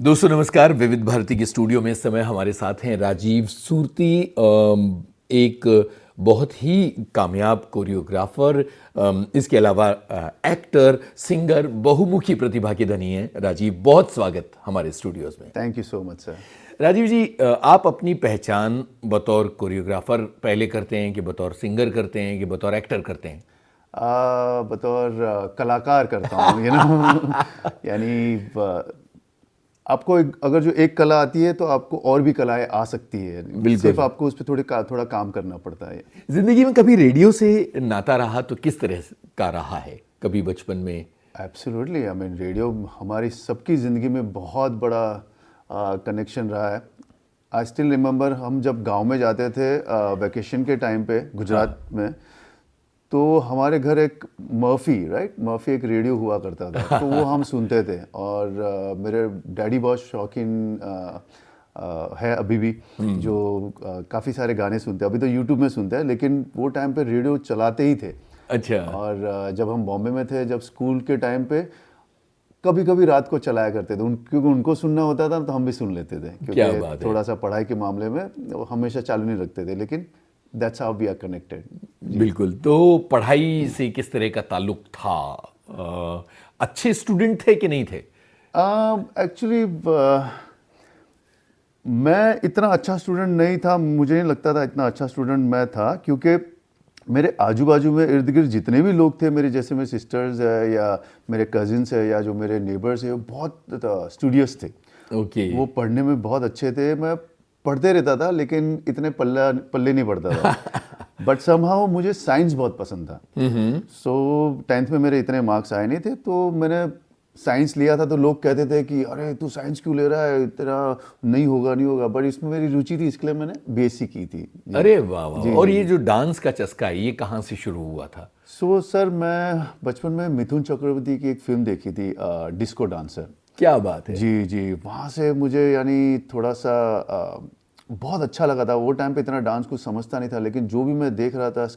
दोस्तों नमस्कार। विविध भारती के स्टूडियो में इस समय हमारे साथ हैं राजीव सूर्ती, एक बहुत ही कामयाब कोरियोग्राफर, इसके अलावा एक्टर, सिंगर, बहुमुखी प्रतिभा के धनी हैं। राजीव, बहुत स्वागत हमारे स्टूडियोज में। Thank you so much sir. Rajeev ji, आप अपनी पहचान बतौर कोरियोग्राफर पहले करते हैं कि बतौर सिंगर करते हैं कि बतौर एक्टर करते हैं? बतौर कलाकार करता हूँ यानी आपको अगर जो एक कला आती है तो आपको और भी कलाएं आ सकती है, सिर्फ आपको उस पर थोड़ा काम करना पड़ता है। जिंदगी में कभी रेडियो से नाता रहा तो किस तरह का रहा है? कभी बचपन में? एब्सोल्युटली, आई मीन रेडियो हमारी सबकी ज़िंदगी में बहुत बड़ा कनेक्शन रहा है। आई स्टिल रिमेंबर, हम जब गांव में जाते थे वैकेशन के टाइम पे गुजरात में, तो हमारे घर एक मर्फी एक रेडियो हुआ करता था, तो वो हम सुनते थे। और मेरे डैडी बहुत शौकीन है अभी भी, जो काफ़ी सारे गाने सुनते हैं। अभी तो यूट्यूब में सुनते हैं, लेकिन वो टाइम पे रेडियो चलाते ही थे। अच्छा। और जब हम बॉम्बे में थे, जब स्कूल के टाइम पे कभी कभी रात को चलाया करते थे, क्योंकि उनको सुनना होता था तो हम भी सुन लेते थे, क्योंकि थोड़ा सा पढ़ाई के मामले में वो हमेशा चालू नहीं रखते थे, लेकिन That's how we are connected। बिल्कुल। तो पढ़ाई से किस तरह का ताल्लुक था? अच्छे स्टूडेंट थे कि नहीं थे? एक्चुअली मैं इतना अच्छा स्टूडेंट नहीं था, मुझे नहीं लगता था इतना अच्छा स्टूडेंट मैं था, क्योंकि मेरे आजू बाजू में इर्द गिर्द जितने भी लोग थे, मेरे जैसे मेरे सिस्टर्स है या मेरे कजिन्स है या जो मेरे नेबर्स है, वो बहुत स्टूडियस थे। वो पढ़ने में बहुत अच्छे थे। मैं पढ़ते रहता था, लेकिन इतने पल्ले नहीं पड़ता था। बट समहाउ मुझे साइंस बहुत पसंद था। सो 10th में मेरे इतने मार्क्स आए नहीं थे, तो मैंने साइंस लिया था। तो लोग कहते थे कि अरे तू साइंस क्यों ले रहा है, तेरा नहीं होगा। बट इसमें मेरी रुचि थी, इसके लिए मैंने बीएससी की थी। अरे वाह वाह। और ये जो डांस का चस्का है, ये कहाँ से शुरू हुआ था? सर, मैं बचपन में मिथुन चक्रवर्ती की एक फिल्म देखी थी, डिस्को डांसर। क्या बात है। जी, वहाँ से मुझे यानी थोड़ा सा बहुत अच्छा लगा था। वो टाइम पे इतना डांस कुछ समझता नहीं था, लेकिन जो भी मैं देख रहा था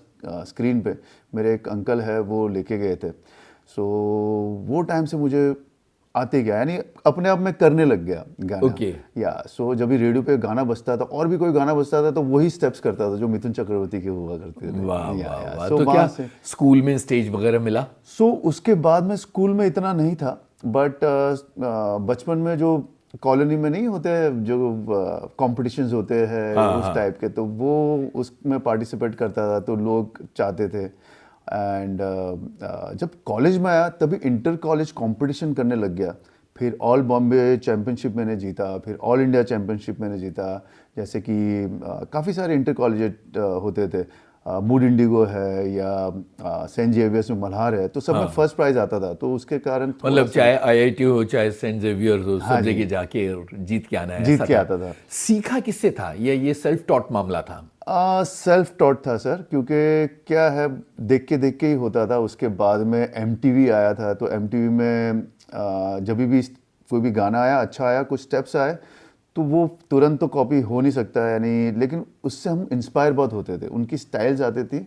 स्क्रीन पे, मेरे एक अंकल है वो लेके गए थे। सो वो टाइम से मुझे आते गया, यानी अपने आप में करने लग गया गाना। सो जब भी रेडियो पे गाना बजता था और भी कोई गाना बजता था, तो वही स्टेप्स करता था जो मिथुन चक्रवर्ती के हुआ करते थे। वाह। तो क्या स्कूल में स्टेज वगैरह मिला? उसके बाद में स्कूल में इतना नहीं था, बट बचपन में जो कॉलोनी में नहीं होते जो कॉम्पिटिशन्स होते हैं उस टाइप के, तो वो उसमें पार्टिसिपेट करता था, तो लोग चाहते थे। एंड जब कॉलेज में आया, तभी इंटर कॉलेज कंपटीशन करने लग गया। फिर ऑल बॉम्बे चैम्पियनशिप मैंने जीता, फिर ऑल इंडिया चैम्पियनशिप मैंने जीता। जैसे कि काफ़ी सारे इंटर कॉलेज होते थे, मूड इंडिगो है या सेंट जेवियर्स में मल्हार है, तो सब में फर्स्ट प्राइज आता था। तो उसके कारण मतलब चाहे आईआईटी हो चाहे सेंट जेवियर हो, सब जगह जाके जीत के आना, जीत के आता था। सीखा किससे था? ये सेल्फ टॉट मामला था? सेल्फ टॉट था सर, क्योंकि क्या है, देख के ही होता था। उसके बाद में एमटीवी आया था, तो एमटीवी में जब भी कोई भी गाना आया, अच्छा आया, कुछ स्टेप्स आए, तो वो तुरंत तो कॉपी हो नहीं सकता, यानी, लेकिन उससे हम इंस्पायर बहुत होते थे। उनकी स्टाइल्स आती थी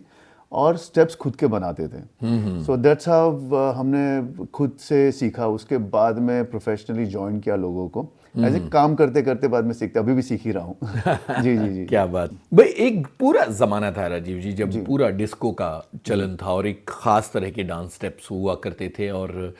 और स्टेप्स खुद के बनाते थे। सो दैट्स हाउ हमने खुद से सीखा। उसके बाद में प्रोफेशनली ज्वाइन किया लोगों को, ऐसे काम करते करते बाद में सीखते, अभी भी सीख ही रहा हूँ। जी। क्या बात भाई। एक पूरा जमाना था राजीव जी, जब पूरा डिस्को का चलन था और एक खास तरह के डांस स्टेप्स हुआ करते थे, और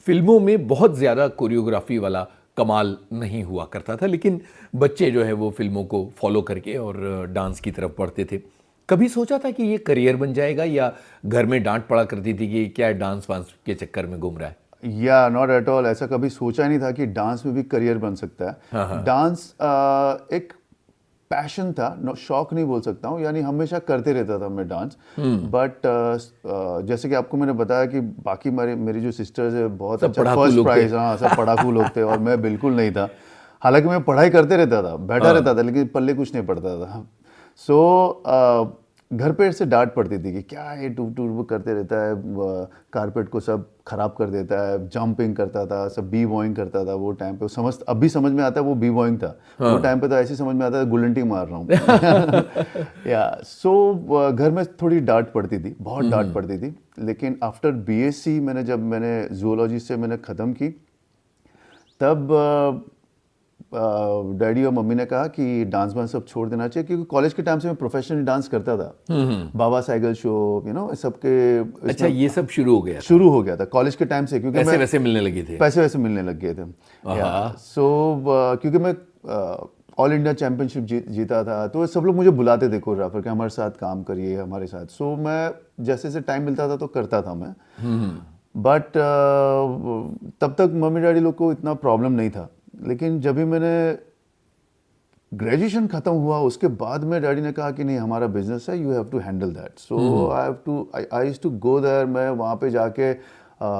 फिल्मों में बहुत ज़्यादा कोरियोग्राफी वाला कमाल नहीं हुआ करता था, लेकिन बच्चे जो है वो फिल्मों को फॉलो करके और डांस की तरफ बढ़ते थे। कभी सोचा था कि ये करियर बन जाएगा, या घर में डांट पड़ा करती थी कि क्या डांस वांस के चक्कर में घूम रहा है? या नॉट एट ऑल, ऐसा कभी सोचा ही नहीं था कि डांस में भी करियर बन सकता है। डांस एक पैशन था, शौक नहीं बोल सकता हूँ, यानी हमेशा करते रहता था मैं डांस। बट जैसे कि आपको मैंने बताया कि बाकी मेरी जो सिस्टर्स है, बहुत अच्छा फर्स्ट प्राइज, हाँ, सब पढ़ाकू लोग थे, और मैं बिल्कुल नहीं था। हालांकि मैं पढ़ाई करते रहता था, बैठा रहता था, लेकिन पल्ले कुछ नहीं पड़ता था। सो घर पे से डांट पड़ती थी कि क्या ये टूर करते रहता है, कारपेट को सब खराब कर देता है। जंपिंग करता था, सब बी बॉइंग करता था वो टाइम पे। अभी समझ में आता है वो बी बॉइंग था। वो टाइम पे तो ऐसे समझ में आता है गुलंटी मार रहा हूँ। सो घर में थोड़ी डांट पड़ती थी, बहुत डांट पड़ती थी। लेकिन आफ्टर बीएससी जब मैंने जूलॉजी से मैंने ख़त्म की, तब डैडी और मम्मी ने कहा कि डांस वांस सब छोड़ देना चाहिए, क्योंकि कॉलेज के टाइम से मैं प्रोफेशनली डांस करता था। बाबा साइकिल शो, सबके अच्छा, ये सब शुरू हो गया था? शुरू हो गया था कॉलेज के टाइम से, क्योंकि पैसे वैसे मिलने लगे थे? पैसे वैसे मिलने लग गए थे। सो क्योंकि मैं ऑल इंडिया चैंपियनशिप जीता था, तो सब लोग मुझे बुलाते थे कोरियोग्राफर के, हमारे साथ काम करिए हमारे साथ। सो मैं जैसे जैसे टाइम मिलता था तो करता था मैं। बट तब तक मम्मी डैडी लोग को इतना प्रॉब्लम नहीं था। लेकिन जब भी मैंने ग्रेजुएशन खत्म हुआ उसके बाद में डैडी ने कहा कि नहीं, हमारा बिजनेस है, you have to handle that. So I used to go there. मैं वहाँ पे जाके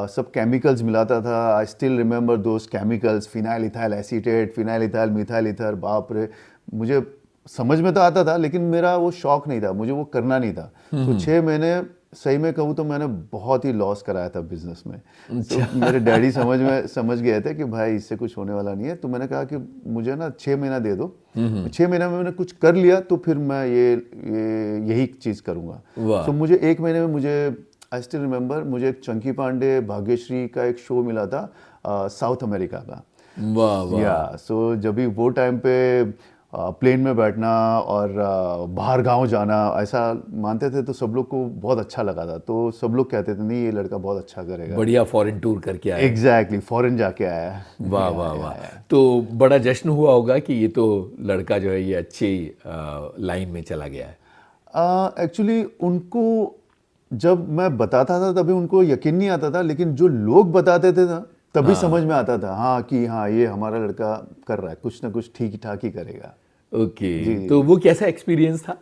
सब केमिकल्स मिलाता था। I still remember those chemicals, phenyl ethyl acetate, phenyl ethyl methyl ether. बाप रे, मुझे समझ में तो आता था, लेकिन मेरा वो शौक नहीं था, मुझे वो करना नहीं था। तो 6 महीने सही में कहूँ तो मैंने बहुत ही लॉस कराया था बिजनेस में। तो मेरे डैडी समझ गए थे कि भाई इससे कुछ होने वाला नहीं है। तो मैंने कहा कि मुझे ना 6 महीना दे दो, 6 महीने में मैंने कुछ कर लिया तो फिर मैं यही चीज़ करूँगा। तो मुझे 1 महीने में मुझे, आई स्टिल रिमेंबर, मुझे एक चंकी पांडे भाग्यश्री का एक शो मिला था साउथ अमेरिका का। वाह वाह। या सो जब भी वो टाइम पे प्लेन में बैठना और बाहर गांव जाना, ऐसा मानते थे, तो सब लोग को बहुत अच्छा लगा था। तो सब लोग कहते थे नहीं, ये लड़का बहुत अच्छा करेगा। बढ़िया फॉरेन टूर करके आया। एग्जैक्टली, फॉरेन जाके आया है। वाह वाह वाह। तो बड़ा जश्न हुआ होगा कि ये तो लड़का जो है ये अच्छी लाइन में चला गया है। एक्चुअली उनको जब मैं बताता था तभी उनको यकीन नहीं आता था, लेकिन जो लोग बताते थे ना तभी समझ में आता था, हाँ कि हाँ ये हमारा लड़का कर रहा है, कुछ ना कुछ ठीक ठाक ही करेगा। ओके। तो वो कैसा एक्सपीरियंस था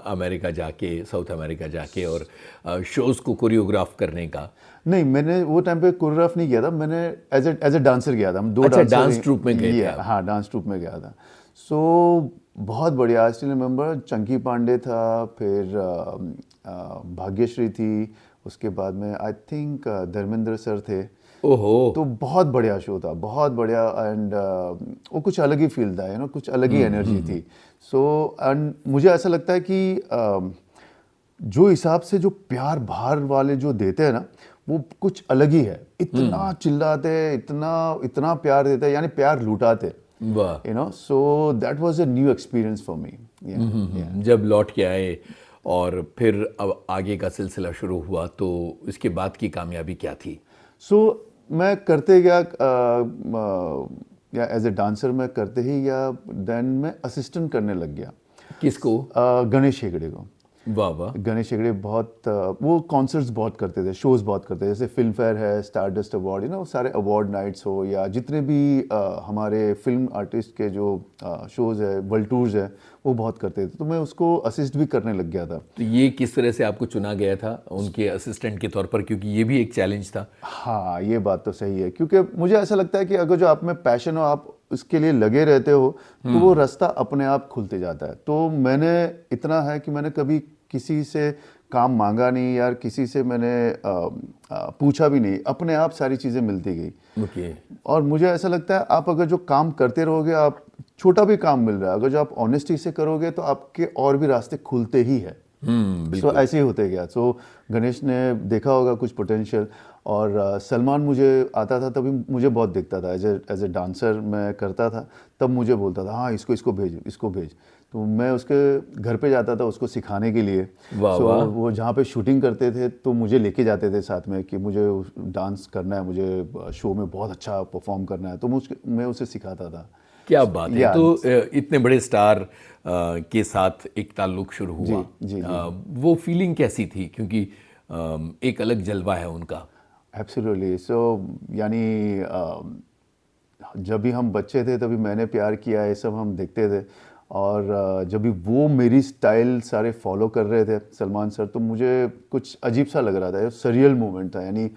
अमेरिका जाके, साउथ अमेरिका जाके और शोज को कोरियोग्राफ करने का? नहीं, मैंने वो टाइम पे कोरियोग्राफ नहीं किया था, मैंने एज ए डांसर गया था। हम 2 अच्छा, डांस ट्रूप में गए थे? हाँ, डांस ट्रूप में गया था। सो बहुत बढ़िया। I still remember, Chunky Pandey था, फिर भाग्यश्री थी, उसके बाद में आई थिंक धर्मेंद्र सर थे। ओहो। तो बहुत बढ़िया शो था, बहुत बढ़िया। एंड वो कुछ अलग ही फील था, कुछ अलग ही एनर्जी थी। सो एंड मुझे ऐसा लगता है कि जो हिसाब से जो प्यार बाहर वाले जो देते हैं ना, वो कुछ अलग ही है। इतना चिल्लाते, इतना प्यार देते, यानी प्यार लुटाते। वाह। So that was a new experience for me. जब लौट के आए और फिर अब आगे का सिलसिला शुरू हुआ, तो इसके बाद की कामयाबी क्या थी? सो मैं करते गया, या एज ए डांसर मैं करते ही गया। देन मैं असिस्टेंट करने लग गया। किसको? गणेश हेगड़े को। वाह वाह। गणेश हेगड़े बहुत वो कॉन्सर्ट्स बहुत करते थे, शोज बहुत करते थे, जैसे फिल्म फेयर है, स्टारडस्ट अवार्ड, सारे अवार्ड नाइट्स हो, या जितने भी हमारे फिल्म आर्टिस्ट के जो शोज है, वर्ल्ड टूर्स है, वो बहुत करते थे। तो मैं उसको असिस्ट भी करने लग गया था। तो ये किस तरह से आपको चुना गया था उनके असिस्टेंट के तौर पर, क्योंकि ये भी एक चैलेंज था? हाँ, ये बात तो सही है, क्योंकि मुझे ऐसा लगता है कि अगर जो आप में पैशन हो, आप उसके लिए लगे रहते हो, तो वो रास्ता अपने आप खुलते जाता है। तो मैंने इतना है कि मैंने कभी किसी से काम मांगा नहीं यार, किसी से मैंने पूछा भी नहीं, अपने आप सारी चीज़ें मिलती गई। ओके। और मुझे ऐसा लगता है आप अगर जो काम करते रहोगे, आप छोटा भी काम मिल रहा है, अगर जो आप ऑनेस्टी से करोगे तो आपके और भी रास्ते खुलते ही है। सो ऐसे ही होते गया। सो गणेश ने देखा होगा कुछ पोटेंशियल, और सलमान मुझे आता था तभी मुझे बहुत दिखता था, एज ए डांसर मैं करता था, तब मुझे बोलता था हाँ इसको भेज, इसको भेज। तो मैं उसके घर पे जाता था उसको सिखाने के लिए। सो वो जहाँ पे शूटिंग करते थे तो मुझे लेके जाते थे साथ में कि मुझे डांस करना है, मुझे शो में बहुत अच्छा परफॉर्म करना है, तो मैं उसे सिखाता था। क्या बात है। तो इतने बड़े स्टार के साथ एक ताल्लुक शुरू हुआ। जी। वो फीलिंग कैसी थी, क्योंकि एक अलग जलवा है उनका? एब्सोल्युटली। सो यानी जब भी हम बच्चे थे तभी मैंने प्यार किया, ये सब हम देखते थे। और जब भी वो मेरी स्टाइल सारे फॉलो कर रहे थे सलमान सर, तो मुझे कुछ अजीब सा लग रहा था, ये सरियल मोमेंट था, यानी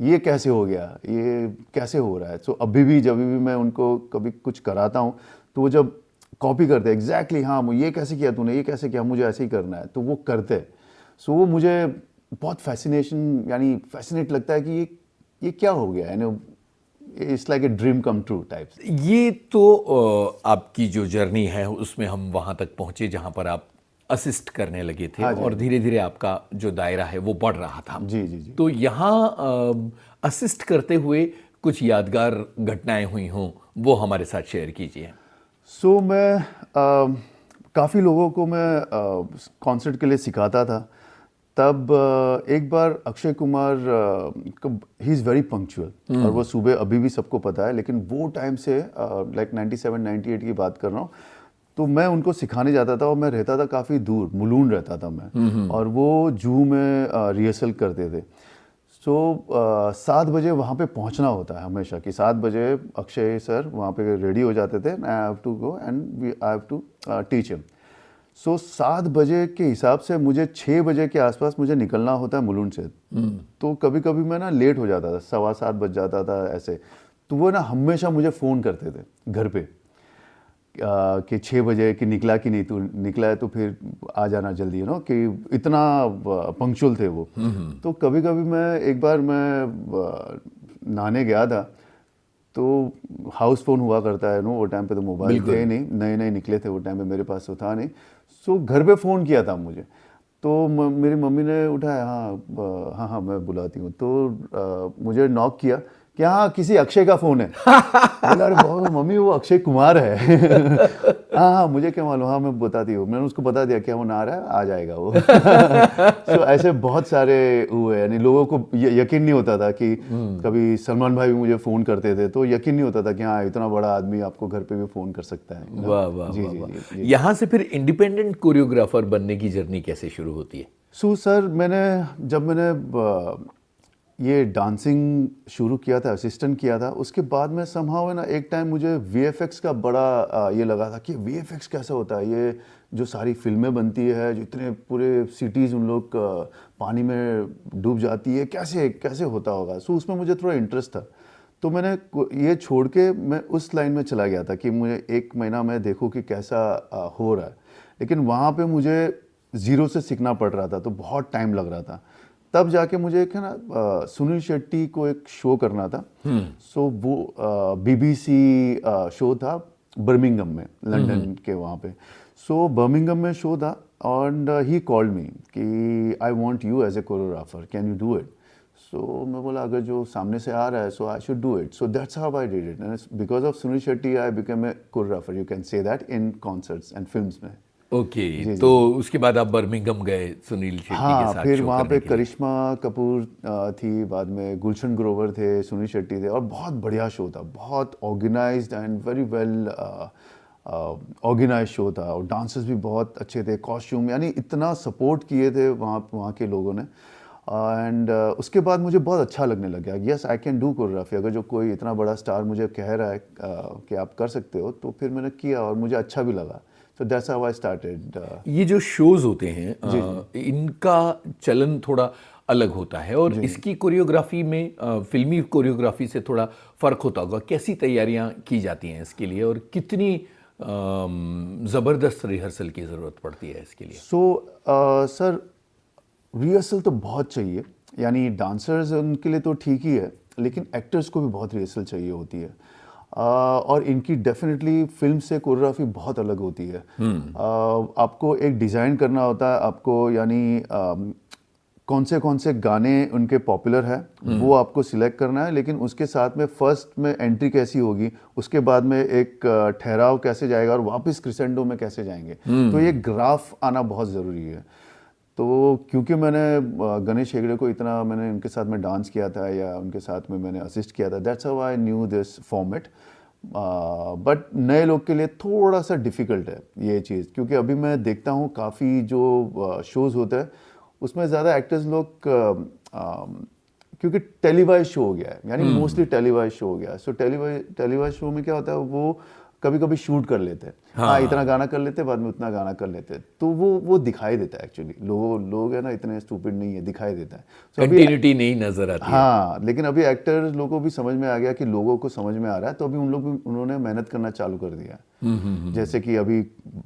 ये कैसे हो गया, ये कैसे हो रहा है। सो अभी भी जब भी मैं उनको कभी कुछ कराता हूँ तो वो जब कॉपी करते एग्जैक्टली, हाँ ये कैसे किया तूने, ये कैसे किया, मुझे ऐसे ही करना है, तो वो करते। सो वो मुझे बहुत फैसिनेट लगता है कि ये क्या हो गया, यानी it's like a dream come true type. ये तो आपकी जो जर्नी है उसमें हम वहाँ तक पहुँचे जहाँ पर आप असिस्ट करने लगे थे। हाँ, और धीरे धीरे आपका जो दायरा है वो बढ़ रहा था। जी। तो यहाँ असिस्ट करते हुए कुछ यादगार घटनाएं हुई हों वो हमारे साथ शेयर कीजिए। सो मैं काफ़ी लोगों को मैं कॉन्सर्ट के लिए सिखाता था। तब एक बार Akshay Kumar he is very punctual और वो सुबह अभी भी सबको पता है, लेकिन वो टाइम से लाइक 97 98 की बात कर रहा हूँ, तो मैं उनको सिखाने जाता था और मैं रहता था काफ़ी दूर, मुलुंड रहता था मैं, और वो जूहू में रिहर्सल करते थे। सो 7 बजे वहाँ पे पहुँचना होता है हमेशा, कि 7 बजे अक्षय सर वहाँ पे रेडी हो जाते थे, I have to go and I have to teach him. So 7 बजे के हिसाब से मुझे 6 बजे के आसपास मुझे निकलना होता है मुलुंड से। तो कभी कभी मैं ना लेट हो जाता था, 7:15 बज जाता था ऐसे। तो वो ना हमेशा मुझे फ़ोन करते थे घर पे कि 6 बजे कि निकला कि नहीं, तू निकला है तो फिर आ जाना जल्दी, कि इतना पंक्चुअल थे वो। तो कभी कभी मैं एक बार मैं नहाने गया था, तो हाउस फ़ोन हुआ करता है वो टाइम पे, तो मोबाइल थे नहीं, नए नए निकले थे वो टाइम पे, मेरे पास तो था नहीं। सो घर पे फ़ोन किया था मुझे, तो मेरी मम्मी ने उठाया, हाँ हाँ हाँ मैं बुलाती हूँ। तो मुझे नॉक किया कि हाँ किसी अक्षय का फ़ोन है। बोला अरे बहुत मम्मी वो अक्षय कुमार है। हाँ हाँ मुझे क्या मालूम, हाँ मैं बताती हूँ। मैंने उसको बता दिया क्या वो ना आ रहा है, आ जाएगा वो। सो ऐसे बहुत सारे हुए, यानी लोगों को यकीन नहीं होता था कि कभी सलमान भाई भी मुझे फ़ोन करते थे, तो यकीन नहीं होता था कि हाँ इतना बड़ा आदमी आपको घर पे भी फ़ोन कर सकता है। वाह वाह जी वाह जी वाह। जी जी। यहाँ से फिर इंडिपेंडेंट कोरियोग्राफर बनने की जर्नी कैसे शुरू होती है? सो सर जब मैंने ये डांसिंग शुरू किया था, असिस्टेंट किया था, उसके बाद में समहाउ है ना, एक टाइम मुझे वीएफएक्स का बड़ा ये लगा था कि वीएफएक्स कैसे होता है, ये जो सारी फिल्में बनती है, जो इतने पूरे सिटीज़ उन लोग पानी में डूब जाती है, कैसे कैसे होता होगा। सो उसमें मुझे थोड़ा इंटरेस्ट था, तो मैंने ये छोड़ के मैं उस लाइन में चला गया था कि मुझे 1 महीना मैं देखूँ कि कैसा हो रहा है। लेकिन वहाँ पे मुझे ज़ीरो से सीखना पड़ रहा था, तो बहुत टाइम लग रहा था। तब जाके मुझे एक है ना सुनील शेट्टी को एक शो करना था। सो वो बीबीसी शो था बर्मिंघम में, लंदन के वहाँ पे। सो बर्मिंघम में शो था, एंड ही कॉल्ड मी कि I want you as a choreographer, can you do it. So मैं बोला अगर जो सामने से आ रहा है so I should do it. So that's how I did it, and because of Sunil Shetty I become a choreographer, you can say that, in concerts and films में। ओके, तो उसके बाद आप बर्मिंघम गए सुनील शेट्टी के हाँ, साथ फिर शो वहाँ करने पे के लिए। करिश्मा कपूर थी, बाद में गुलशन ग्रोवर थे, सुनील शेट्टी थे, और बहुत बढ़िया शो था, बहुत organised and very well organise show था, और डांसर्स भी बहुत अच्छे थे, कॉस्ट्यूम, यानी इतना सपोर्ट किए थे वहाँ के लोगों ने। एंड उसके बाद मुझे बहुत अच्छा लगने लग गया, yes I can do choreography. अगर जो कोई इतना बड़ा स्टार मुझे कह रहा है कि आप कर सकते हो, तो फिर मैंने किया और मुझे अच्छा भी लगा। सो दैट्स हाउ आई स्टार्टेड। ये जो शोज होते हैं इनका चलन थोड़ा अलग होता है और इसकी कोरियोग्राफी में फिल्मी कोरियोग्राफी से थोड़ा फर्क होता होगा। कैसी तैयारियां की जाती हैं इसके लिए और कितनी ज़बरदस्त रिहर्सल की ज़रूरत पड़ती है इसके लिए? सो सर रिहर्सल तो बहुत चाहिए, यानी डांसर्स उनके लिए तो ठीक ही है, लेकिन एक्टर्स को भी बहुत रिहर्सल चाहिए होती है। और इनकी डेफिनेटली फिल्म से कोरियोग्राफी बहुत अलग होती है। आपको एक डिज़ाइन करना होता है, आपको यानी कौन से गाने उनके पॉपुलर है वो आपको सिलेक्ट करना है, लेकिन उसके साथ में फर्स्ट में एंट्री कैसी होगी, उसके बाद में एक ठहराव कैसे जाएगा और वापस क्रिसेंडो में कैसे जाएंगे। तो ये ग्राफ आना बहुत ज़रूरी है। तो क्योंकि मैंने गणेश हेगड़े को इतना मैंने उनके साथ में डांस किया था या उनके साथ में मैंने असिस्ट किया था, that's how I knew this format. But नए लोग के लिए थोड़ा सा डिफ़िकल्ट है ये चीज़, क्योंकि अभी मैं देखता हूँ काफ़ी जो शोज़ होते हैं उसमें ज़्यादा एक्टर्स लोग क्योंकि टेलीवाइज शो हो गया है, यानी मोस्टली टेलीवाइज शो हो गया है। सो टेलीवाइज शो में क्या होता है, वो कभी कभी शूट कर लेते हैं, हाँ इतना गाना कर लेते हैं, बाद में उतना गाना कर लेते हैं, तो वो दिखाई देता है एक्चुअली। लोग है ना इतने स्टूपिड नहीं है, दिखाई देता है। कंटिन्यूटी नहीं नजर आती है। हाँ, लेकिन अभी एक्टर लोगों को भी समझ में आ गया कि लोगों को समझ में आ रहा है, तो अभी उन्होंने मेहनत करना चालू कर दिया। जैसे कि अभी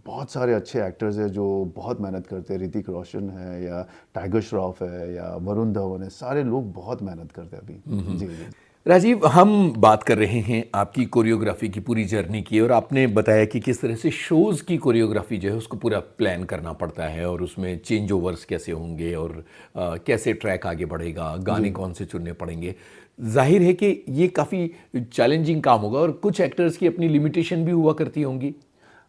बहुत सारे अच्छे एक्टर्स हैं जो बहुत मेहनत करते हैं, ऋतिक रोशन है या टाइगर श्रॉफ है या वरुण धवन है, सारे लोग बहुत मेहनत करते हैं अभी। जी जी। राजीव, हम बात कर रहे हैं आपकी कोरियोग्राफी की पूरी जर्नी की, और आपने बताया कि किस तरह से शोज़ की कोरियोग्राफी जो है उसको पूरा प्लान करना पड़ता है और उसमें चेंज ओवर्स कैसे होंगे और कैसे ट्रैक आगे बढ़ेगा, गाने कौन से चुनने पड़ेंगे। जाहिर है कि ये काफ़ी चैलेंजिंग काम होगा और कुछ एक्टर्स की अपनी लिमिटेशन भी हुआ करती होंगी।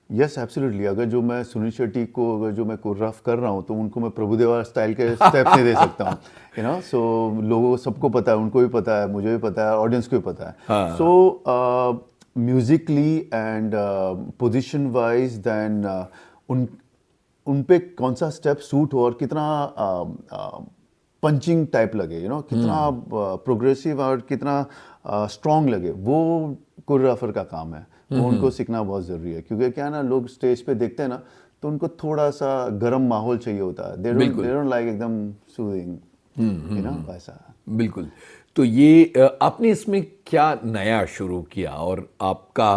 यस एब्सोल्युटली, अगर जो मैं सुनील शेट्टी को अगर जो मैं कोरियोग्राफ कर रहा हूँ तो उनको मैं प्रभुदेवा स्टाइल के स्टेप्स नहीं दे सकता हूँ, यू नो। सो लोगों सबको पता है, उनको भी पता है, मुझे भी पता है, ऑडियंस को भी पता है। हाँ। So musically and position wise then उन पे कौन सा स्टेप सूट हो और कितना पंचिंग टाइप लगे, यू नो, कितना प्रोग्रेसिव और कितना स्ट्रॉन्ग लगे, वो कोरियोग्राफर का काम है। वो उनको सीखना बहुत ज़रूरी है, क्योंकि क्या है ना, लोग स्टेज पे देखते हैं ना तो उनको थोड़ा सा गर्म माहौल चाहिए होता है। दे डोंट लाइक एकदम सूदिंग, यू नो, वैसा। बिल्कुल। तो ये आपने इसमें क्या नया शुरू किया और आपका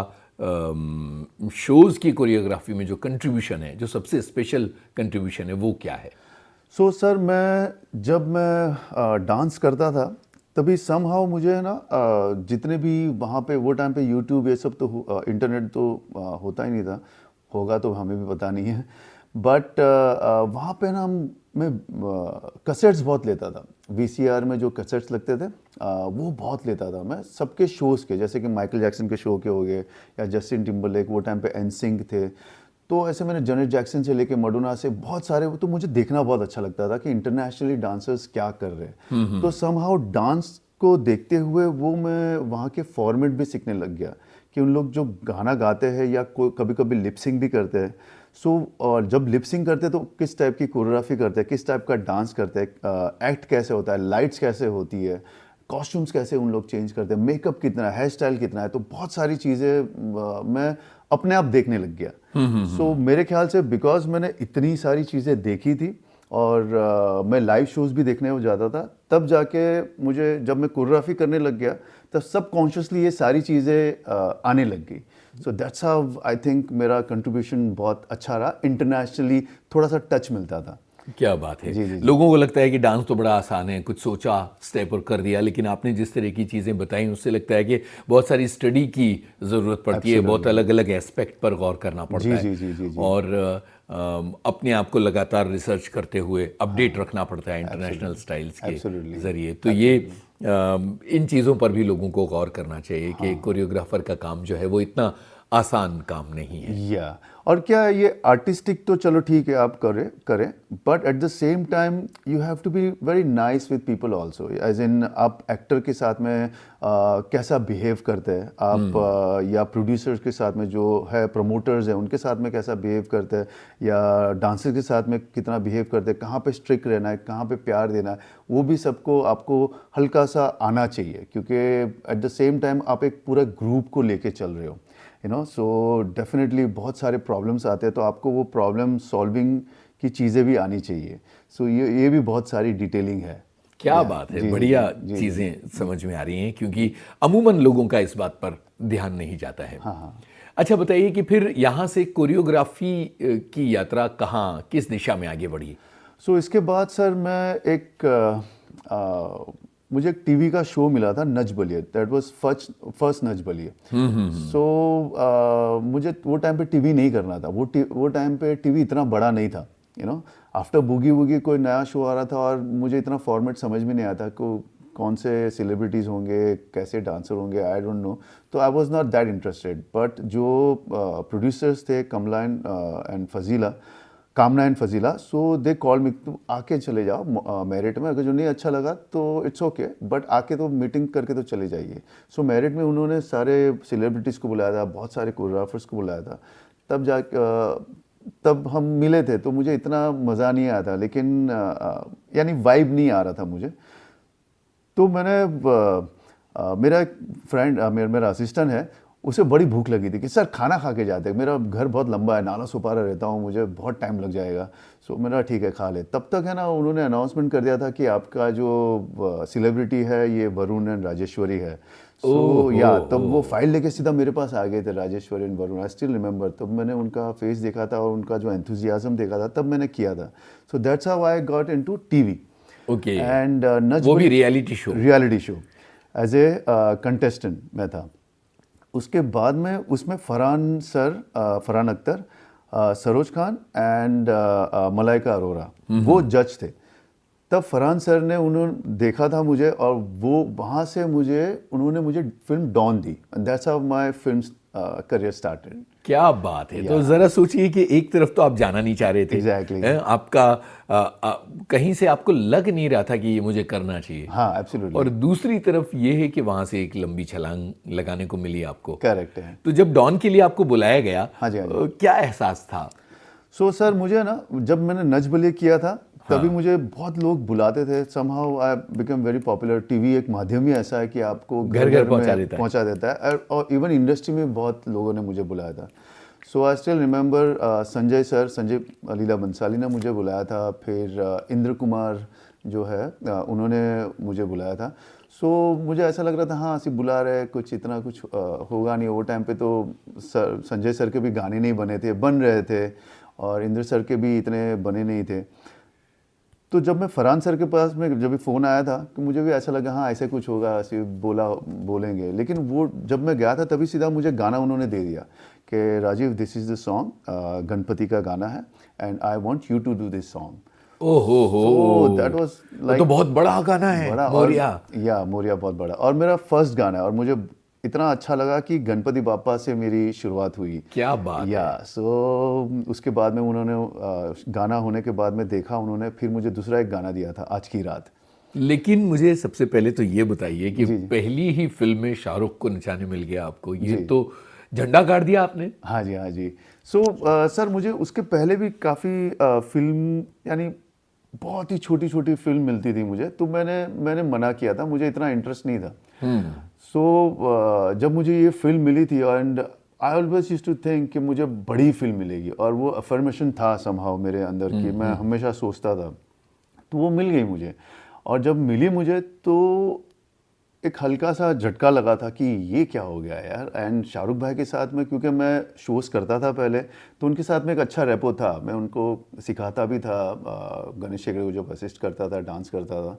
शोज़ की कोरियोग्राफी में जो कंट्रीब्यूशन है, जो सबसे स्पेशल कंट्रीब्यूशन है, वो क्या है? सो सर, जब मैं डांस करता था तभी समहाउ मुझे है ना, जितने भी वहाँ पे वो टाइम पे यूट्यूब ये सब तो इंटरनेट तो होता ही नहीं था, होगा तो हमें भी पता नहीं है। बट वहाँ पे ना मैं कैसेट्स बहुत लेता था। वीसीआर में जो कैसेट्स लगते थे वो बहुत लेता था मैं, सबके शोज़ के, जैसे कि माइकल जैक्सन के शो के हो गए या जस्टिन टिम्बरलेक, वो टाइम पे एनसिंक थे। तो ऐसे मैंने जेनेट जैक्सन से लेके मडोना से बहुत सारे, तो मुझे देखना बहुत अच्छा लगता था कि इंटरनेशनली डांसर्स क्या कर रहे हैं। तो समहाउ डांस को देखते हुए वो मैं वहाँ के फॉर्मेट भी सीखने लग गया कि उन लोग जो गाना गाते हैं या कोई कभी कभी लिपसिंग भी करते हैं। और जब लिपसिंग करते हैं तो किस टाइप की कोरियोग्राफी करते हैं, किस टाइप का डांस करते हैं, एक्ट कैसे होता है, लाइट्स कैसे होती है, कॉस्ट्यूम्स कैसे उन लोग चेंज करते हैं, मेकअप कितना है, हेयर स्टाइल कितना है। तो बहुत सारी चीज़ें मैं अपने आप देखने लग गया। सो मेरे ख्याल से बिकॉज मैंने इतनी सारी चीज़ें देखी थी और मैं लाइव शोज़ भी देखने हो जाता था, तब जाके मुझे, जब मैं कोरियोग्राफी करने लग गया तब सबकॉन्शियसली ये सारी चीज़ें आने लग गई। सो दैट्स हाउ आई थिंक मेरा कंट्रीब्यूशन बहुत अच्छा रहा, इंटरनेशनली थोड़ा सा टच मिलता था। क्या बात है। जी, जी, जी। लोगों को लगता है कि डांस तो बड़ा आसान है, कुछ सोचा स्टेप और कर दिया, लेकिन आपने जिस तरह की चीज़ें बताई उससे लगता है कि बहुत सारी स्टडी की ज़रूरत पड़ती है, बहुत अलग अलग एस्पेक्ट पर गौर करना पड़ता जी, है जी, जी, जी, जी। और अपने आप को लगातार रिसर्च करते हुए अपडेट रखना पड़ता है इंटरनेशनल स्टाइल्स के Absolutely. ज़रिए। तो ये इन चीज़ों पर भी लोगों को गौर करना चाहिए कि कोरियोग्राफर का काम जो है वो इतना आसान काम नहीं है। या और क्या है, ये आर्टिस्टिक तो चलो ठीक है, आप करें करें, but at the same time you have to be very nice with people also. As in आप एक्टर के साथ में कैसा बिहेव करते हैं आप, या प्रोड्यूसर्स के साथ में जो है, प्रमोटर्स हैं, उनके साथ में कैसा बिहेव करते हैं, या डांसर के साथ में कितना बिहेव करते हैं, कहाँ पे स्ट्रिक्ट रहना है, कहाँ पे प्यार देना है, वो भी सबको आपको हल्का सा आना चाहिए, क्योंकि एट द सेम टाइम आप एक पूरा ग्रुप को लेके चल रहे हो, यू नो। सो डेफिनेटली बहुत सारे प्रॉब्लम्स आते हैं, तो आपको वो प्रॉब्लम सॉल्विंग की चीज़ें भी आनी चाहिए। सो ये भी बहुत सारी डिटेलिंग है। क्या बात है, बढ़िया चीज़ें समझ में आ रही हैं, क्योंकि अमूमन लोगों का इस बात पर ध्यान नहीं जाता है। हाँ। अच्छा बताइए कि फिर यहाँ से कोरियोग्राफी की यात्रा कहाँ, किस दिशा में आगे बढ़ी? सो इसके बाद सर मैं मुझे एक टीवी का शो मिला था, Nach Baliye, that was first Nach Baliye. सो मुझे वो टाइम पे टीवी नहीं करना था, वो टाइम पे टीवी इतना बड़ा नहीं था, you know. After boogie woogie कोई नया शो आ रहा था और मुझे इतना फॉर्मेट समझ में नहीं आता को कौन से सेलिब्रिटीज़ होंगे, कैसे डांसर होंगे, आई डोंट नो। तो I was not that interested. But जो प्रोड्यूसर्स थे, Kamna and Fazila, so they call मी, तुम आके चले जाओ मेरिट में, अगर जो नहीं अच्छा लगा तो इट्स ओके, बट आके तो मीटिंग करके तो चले जाइए। सो मेरिट में उन्होंने सारे सेलिब्रिटीज़ को बुलाया था, बहुत सारे कोरियोग्राफर्स को बुलाया था। तब हम मिले थे, तो मुझे इतना मज़ा नहीं आया था, लेकिन यानी वाइब नहीं आ रहा था मुझे। तो मेरा एक फ्रेंड, मेरा असिस्टेंट है, उसे बड़ी भूख लगी थी कि सर खाना खा के जाते हैं, मेरा घर बहुत लंबा है, नाला सुपारा रहता हूँ, मुझे बहुत टाइम लग जाएगा। सो मेरा ठीक है, खा ले। तब तक है ना, उन्होंने अनाउंसमेंट कर दिया था कि आपका जो सेलिब्रिटी है ये वरुण एंड राजेश्वरी है। सो या तब वो फाइल लेके सीधा मेरे पास आ गए थे, Rajeshwari and Varun, I still remember. तब मैंने उनका फेस देखा था और उनका जो एंथुजियाज्म देखा था, तब मैंने किया था। So that's how I got into TV. Okay. And वो भी reality show as a contestant मैं था। उसके बाद में उसमें फरहान अख्तर, सरोज खान एंड मलाइका अरोरा वो जज थे। तब फरहान सर ने उन्होंने देखा था मुझे, और वो वहाँ से उन्होंने मुझे फिल्म डॉन दी, and that's how my film career started. क्या बात है। तो जरा सोचिए कि एक तरफ तो आप जाना नहीं चाह रहे थे, Exactly. आपका कहीं से आपको लग नहीं रहा था कि ये मुझे करना चाहिए, हाँ, एब्सोल्युटली, और दूसरी तरफ ये है कि वहां से एक लंबी छलांग लगाने को मिली आपको। करेक्ट है। तो जब डॉन के लिए आपको बुलाया गया, हाँ जी, हाँ जी। क्या एहसास था? सो सर, मुझे ना जब मैंने नच बलिए किया था तभी मुझे बहुत लोग बुलाते थे। Somehow I become very popular. TV एक माध्यम ही ऐसा है कि आपको घर घर में पहुंचा देता है, और इवन इंडस्ट्री में बहुत लोगों ने मुझे बुलाया था। सो आई स्टिल रिमेंबर संजय लीला बंसाली ने मुझे बुलाया था, फिर इंद्र कुमार जो है उन्होंने मुझे बुलाया था। सो मुझे ऐसा लग रहा था हाँ ऐसे बुला रहे, कुछ इतना कुछ होगा नहीं। वो टाइम पे तो संजय सर के भी गाने नहीं बन रहे थे, और इंद्र सर के भी इतने बने नहीं थे। तो जब मैं फरहान सर के पास में जब भी फ़ोन आया था कि मुझे भी ऐसा लगा हाँ ऐसे कुछ होगा, ऐसे बोलेंगे। लेकिन वो जब मैं गया था तभी सीधा मुझे गाना उन्होंने दे दिया कि Rajiv this is the song, Ganpati का गाना है, and I want you to do this song. ओहो हो, सो दैट वाज लाइक, तो बहुत बड़ा गाना है बड़ा, मोरिया। या मोरिया बहुत बड़ा, और मेरा फर्स्ट गाना है, और मुझे इतना अच्छा लगा कि गणपति बापा से मेरी शुरुआत हुई। क्या बात या है। सो उसके बाद में उन्होंने गाना होने के बाद में देखा उन्होंने, फिर मुझे दूसरा एक गाना दिया था, आज की रात। लेकिन मुझे सबसे पहले तो ये बताइए कि पहली ही फिल्म में शाहरुख को नचाने मिल गया आपको, ये तो झंडा गाड़ दिया आपने। हाँ जी, हाँ जी। सो सर, मुझे उसके पहले भी काफ़ी फिल्म, यानी बहुत ही छोटी छोटी फिल्म मिलती थी मुझे, तो मैंने मना किया था, मुझे इतना इंटरेस्ट नहीं था। सो जब मुझे ये फिल्म मिली थी, and I always used to think कि मुझे बड़ी फिल्म मिलेगी, और वो अफर्मेशन था समहाउ मेरे अंदर कि मैं हमेशा सोचता था, तो वो मिल गई मुझे। और जब मिली मुझे तो एक हल्का सा झटका लगा था कि ये क्या हो गया यार। एंड शाहरुख भाई के साथ में, क्योंकि मैं शोज़ करता था पहले, तो उनके साथ में एक अच्छा रेपो था, मैं उनको सिखाता भी था, गणेश शेगड़े को जब असिस्ट करता था, डांस करता था,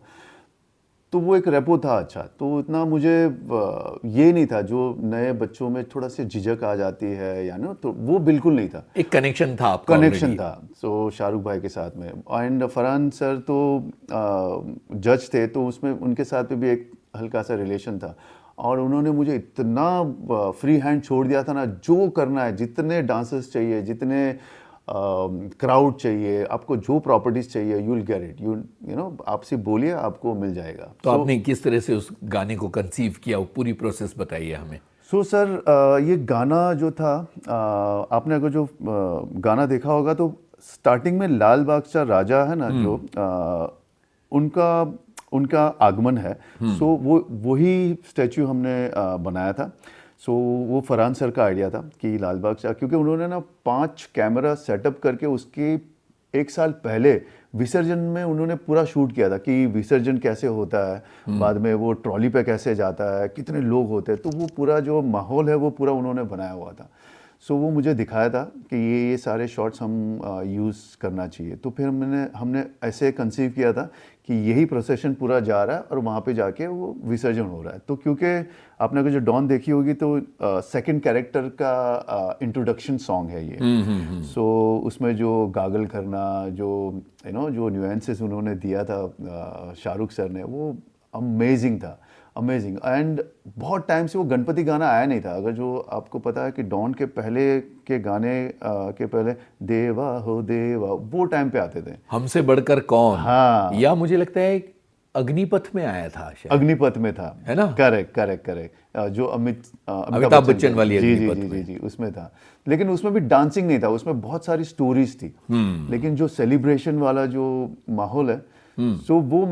तो वो एक रेपो था अच्छा। तो इतना मुझे ये नहीं था जो नए बच्चों में थोड़ा सी झिझक आ जाती है या ना, तो वो बिल्कुल नहीं था। एक कनेक्शन था आपका, कनेक्शन था सो शाहरुख भाई के साथ में। एंड फरहान सर तो जज थे, तो उसमें उनके साथ में भी एक हल्का सा रिलेशन था, और उन्होंने मुझे इतना फ्री हैंड छोड़ दिया था ना, जो करना है, जितने डांसर्स चाहिए, जितने क्राउड चाहिए, आपको जो प्रॉपर्टीज चाहिए, you will get it, you know, आपसे बोलिए आपको मिल जाएगा। तो आपने किस तरह से उस गाने को कंसीव किया, वो पूरी प्रोसेस बताइए हमें। सो सर, ये गाना जो था, आपने अगर जो गाना देखा होगा तो स्टार्टिंग में लाल बादशाह राजा है ना जो, उनका आगमन है। सो वो वही स्टैचू हमने बनाया था। सो वो फरहान सर का आइडिया था कि लाल बादशाह, क्योंकि उन्होंने ना 5 कैमरा सेटअप करके उसके 1 साल पहले विसर्जन में उन्होंने पूरा शूट किया था कि विसर्जन कैसे होता है, बाद में वो ट्रॉली पे कैसे जाता है, कितने लोग होते हैं, तो वो पूरा जो माहौल है वो पूरा उन्होंने बनाया हुआ था। सो वो मुझे दिखाया था कि ये सारे शॉट्स हम यूज़ करना चाहिए। तो फिर हमने ऐसे कंसीव किया था कि यही प्रोसेशन पूरा जा रहा है और वहाँ पे जाके वो विसर्जन हो रहा है। तो क्योंकि आपने अगर जो डॉन देखी होगी तो सेकंड कैरेक्टर का इंट्रोडक्शन सॉन्ग है ये। सो उसमें जो गागल करना, जो जो न्यूएंसेस उन्होंने दिया था शाहरुख सर ने, वो अमेजिंग था, अमेजिंग। एंड बहुत टाइम से वो गणपति गाना आया नहीं था। अगर जो आपको पता है कि डॉन के पहले के गाने के पहले देवा हो देवा, वो टाइम पे आते थे। हमसे बढ़कर कौन, हाँ, या मुझे लगता है अग्निपथ में आया था शायद। अग्निपथ में था, है ना? करेक्ट। जो अमिताभ बच्चन वाली अग्निपथ में। जी, उसमें था। लेकिन उसमें भी डांसिंग नहीं था, उसमें बहुत सारी स्टोरीज थी। लेकिन जो सेलिब्रेशन वाला जो माहौल है, सो वो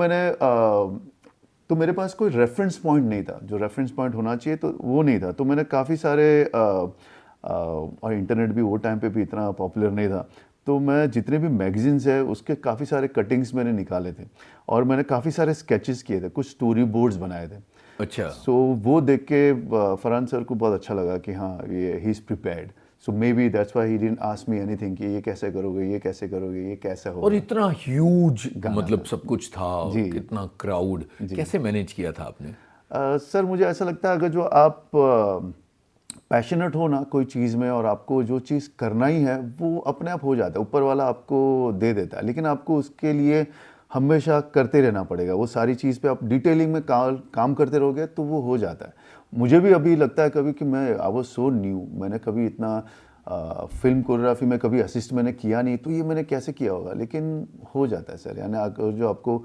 तो मेरे पास कोई रेफरेंस पॉइंट नहीं था, जो रेफरेंस पॉइंट होना चाहिए तो वो नहीं था। तो मैंने काफ़ी सारे और इंटरनेट भी वो टाइम पे भी इतना पॉपुलर नहीं था, तो मैं जितने भी मैगजीन्स है उसके काफ़ी सारे कटिंग्स मैंने निकाले थे, और मैंने काफ़ी सारे स्केचेस किए थे, कुछ स्टोरी बोर्ड्स बनाए थे। अच्छा। सो वो देख के फरहान सर को बहुत अच्छा लगा कि हाँ ये he is prepared. So may be that's why he didn't ask me anything कि ये कैसे करोगे, ये कैसे करोगे, ये कैसे होगा। और इतना ह्यूज मतलब सब कुछ था, कितना क्राउड, कैसे मैनेज किया था आपने? सर मुझे ऐसा लगता है अगर जो आप पैशनेट हो ना कोई चीज़ में, और आपको जो चीज़ करना ही है वो अपने आप हो जाता है, ऊपर वाला आपको दे देता है। लेकिन आपको उसके लिए हमेशा करते रहना पड़ेगा। वो सारी चीज़ पे आप डिटेलिंग में काम करते रहोगे तो वो हो जाता है। मुझे भी अभी लगता है कभी कि मैं आई वाज सो न्यू, मैंने कभी इतना फिल्म कोरियोग्राफी में कभी असिस्ट मैंने किया नहीं, तो ये मैंने कैसे किया होगा, लेकिन हो जाता है सर। यानी अगर जो आपको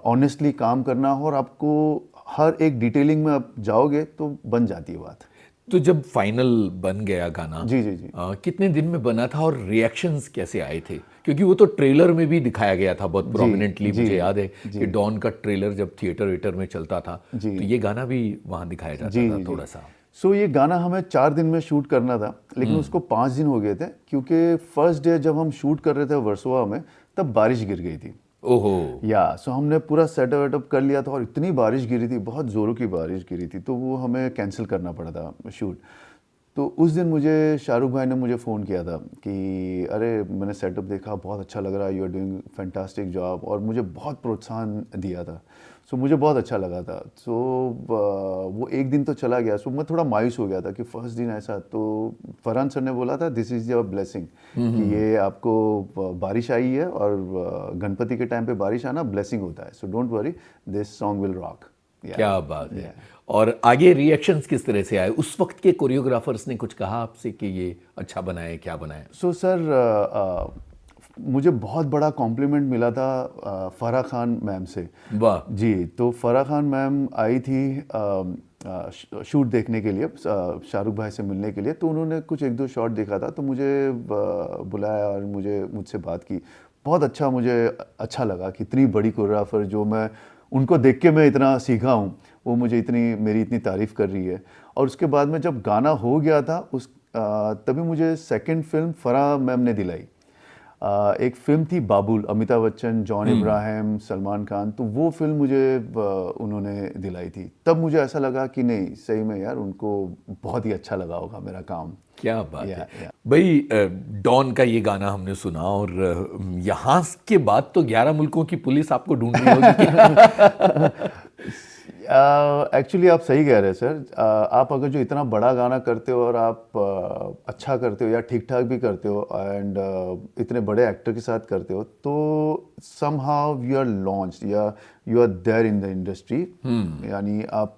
ऑनेस्टली काम करना हो और आपको हर एक डिटेलिंग में आप जाओगे तो बन जाती है बात। तो जब फाइनल बन गया गाना, जी जी जी। कितने दिन में बना था और रिएक्शंस कैसे आए थे? क्योंकि वो तो ट्रेलर में भी दिखाया गया था बहुत प्रोमिनेंटली, जी मुझे याद है जी कि डॉन का ट्रेलर जब थिएटर वेटर में चलता था, जी तो ये गाना भी वहाँ दिखाया जाता जी था जी थोड़ा जी। सा। सो ये गाना हमें 4 दिन में शूट करना था, लेकिन उसको 5 दिन हो गए थे, क्योंकि फर्स्ट डे जब हम शूट कर रहे थे वर्सोवा में तब बारिश गिर गई थी। ओहो। सो हमने पूरा सेटअप वेटअप कर लिया था और इतनी बारिश गिरी थी, बहुत ज़ोरों की बारिश गिरी थी, तो वो हमें कैंसिल करना पड़ा था शूट। तो उस दिन मुझे शाहरुख भाई ने मुझे फ़ोन किया था कि अरे मैंने सेटअप देखा, बहुत अच्छा लग रहा है, you are doing fantastic job, और मुझे बहुत प्रोत्साहन दिया था। सो मुझे बहुत अच्छा लगा था। सो वो एक दिन तो चला गया, सो मैं थोड़ा मायूस हो गया था कि फर्स्ट दिन ऐसा। तो फरहान सर ने बोला था दिस इज़ योर ब्लेसिंग, कि ये आपको बारिश आई है और गणपति के टाइम पे बारिश आना ब्लेसिंग होता है, so don't worry, this song will rock. क्या बात है। और आगे रिएक्शंस किस तरह से आए? उस वक्त के कोरियोग्राफर्स ने कुछ कहा आपसे कि ये अच्छा बना है, क्या बना है? सो सर मुझे बहुत बड़ा कॉम्प्लीमेंट मिला था फराह खान मैम से। वाह। जी, तो फराह खान मैम आई थी शूट देखने के लिए, शाहरुख भाई से मिलने के लिए। तो उन्होंने कुछ एक दो शॉट देखा था, तो मुझे बुलाया और मुझसे बात की। बहुत अच्छा, मुझे अच्छा लगा कि इतनी बड़ी कोरियोग्राफर, जो मैं उनको देख के मैं इतना सीखा हूँ, वो मुझे मेरी इतनी तारीफ़ कर रही है। और उसके बाद में जब गाना हो गया था तभी मुझे सेकंड फिल्म फराह मैम ने दिलाई। एक फिल्म थी बाबुल, अमिताभ बच्चन, जॉन इब्राहिम, सलमान खान, तो वो फिल्म मुझे उन्होंने दिलाई थी। तब मुझे ऐसा लगा कि नहीं, सही में यार उनको बहुत ही अच्छा लगा होगा मेरा काम। क्या बात या, है या। भाई। डॉन का ये गाना हमने सुना और यहाँ के बाद तो 11 मुल्कों की पुलिस आपको ढूंढ रही होगी। एक्चुअली आप सही कह रहे हैं सर। आप अगर जो इतना बड़ा गाना करते हो और आप अच्छा करते हो या ठीक ठाक भी करते हो, एंड इतने बड़े एक्टर के साथ करते हो, तो समहाउ यू आर लॉन्च्ड या you are there in the industry, यानी आप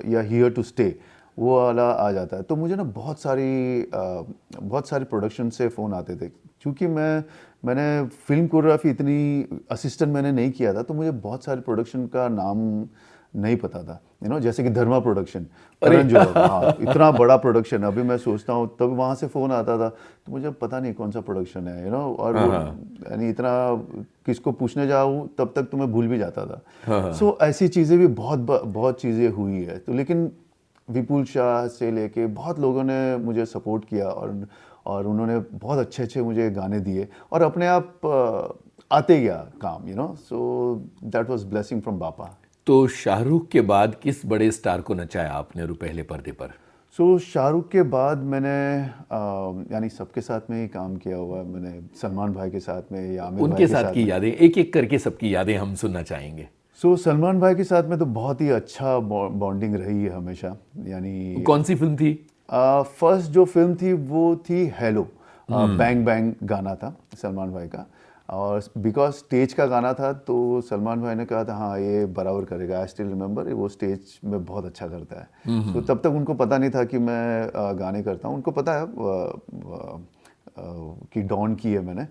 you are here to stay, वो वाला आ जाता है। तो मुझे ना बहुत सारी प्रोडक्शन से फ़ोन आते थे, क्योंकि मैंने फिल्म कोरियोग्राफी इतनी असिस्टेंट मैंने नहीं किया था, तो मुझे बहुत सारे प्रोडक्शन का नाम नहीं पता था। जैसे कि धर्मा प्रोडक्शन, करण जौहर, हाँ, इतना बड़ा प्रोडक्शन। अभी मैं सोचता हूँ, तब वहाँ से फ़ोन आता था तो मुझे पता नहीं कौन सा प्रोडक्शन है, और वो यानी इतना किसको पूछने जाऊँ तब तक तो मैं भूल भी जाता था। सो ऐसी चीज़ें भी बहुत चीज़ें हुई है। तो लेकिन विपुल शाह से लेके बहुत लोगों ने मुझे सपोर्ट किया, और उन्होंने बहुत अच्छे अच्छे मुझे गाने दिए, और अपने आप आते गया काम, so that was blessing from बापा। तो शाहरुख के बाद किस बड़े स्टार को नचाया आपने पहले पर्दे पर? सो शाहरुख के बाद मैंने यानी सबके साथ में ही काम किया हुआ है। मैंने सलमान भाई के साथ में या आमिर भाई उनके के साथ साथ की में। यादें, एक एक करके सबकी यादें हम सुनना चाहेंगे। सो सलमान भाई के साथ में तो बहुत ही अच्छा बॉन्डिंग रही है हमेशा। यानी कौन सी फिल्म थी? फर्स्ट जो फिल्म थी वो थी हेलो, बैंग बैंग गाना था सलमान भाई का, और बिकॉज स्टेज का गाना था तो सलमान भाई ने कहा था हाँ ये बराबर करेगा। आई स्टिल रिमेंबर, वो स्टेज में बहुत अच्छा करता है। तो तब तक उनको पता नहीं था कि मैं गाने करता हूँ। उनको पता है कि डॉन की है मैंने,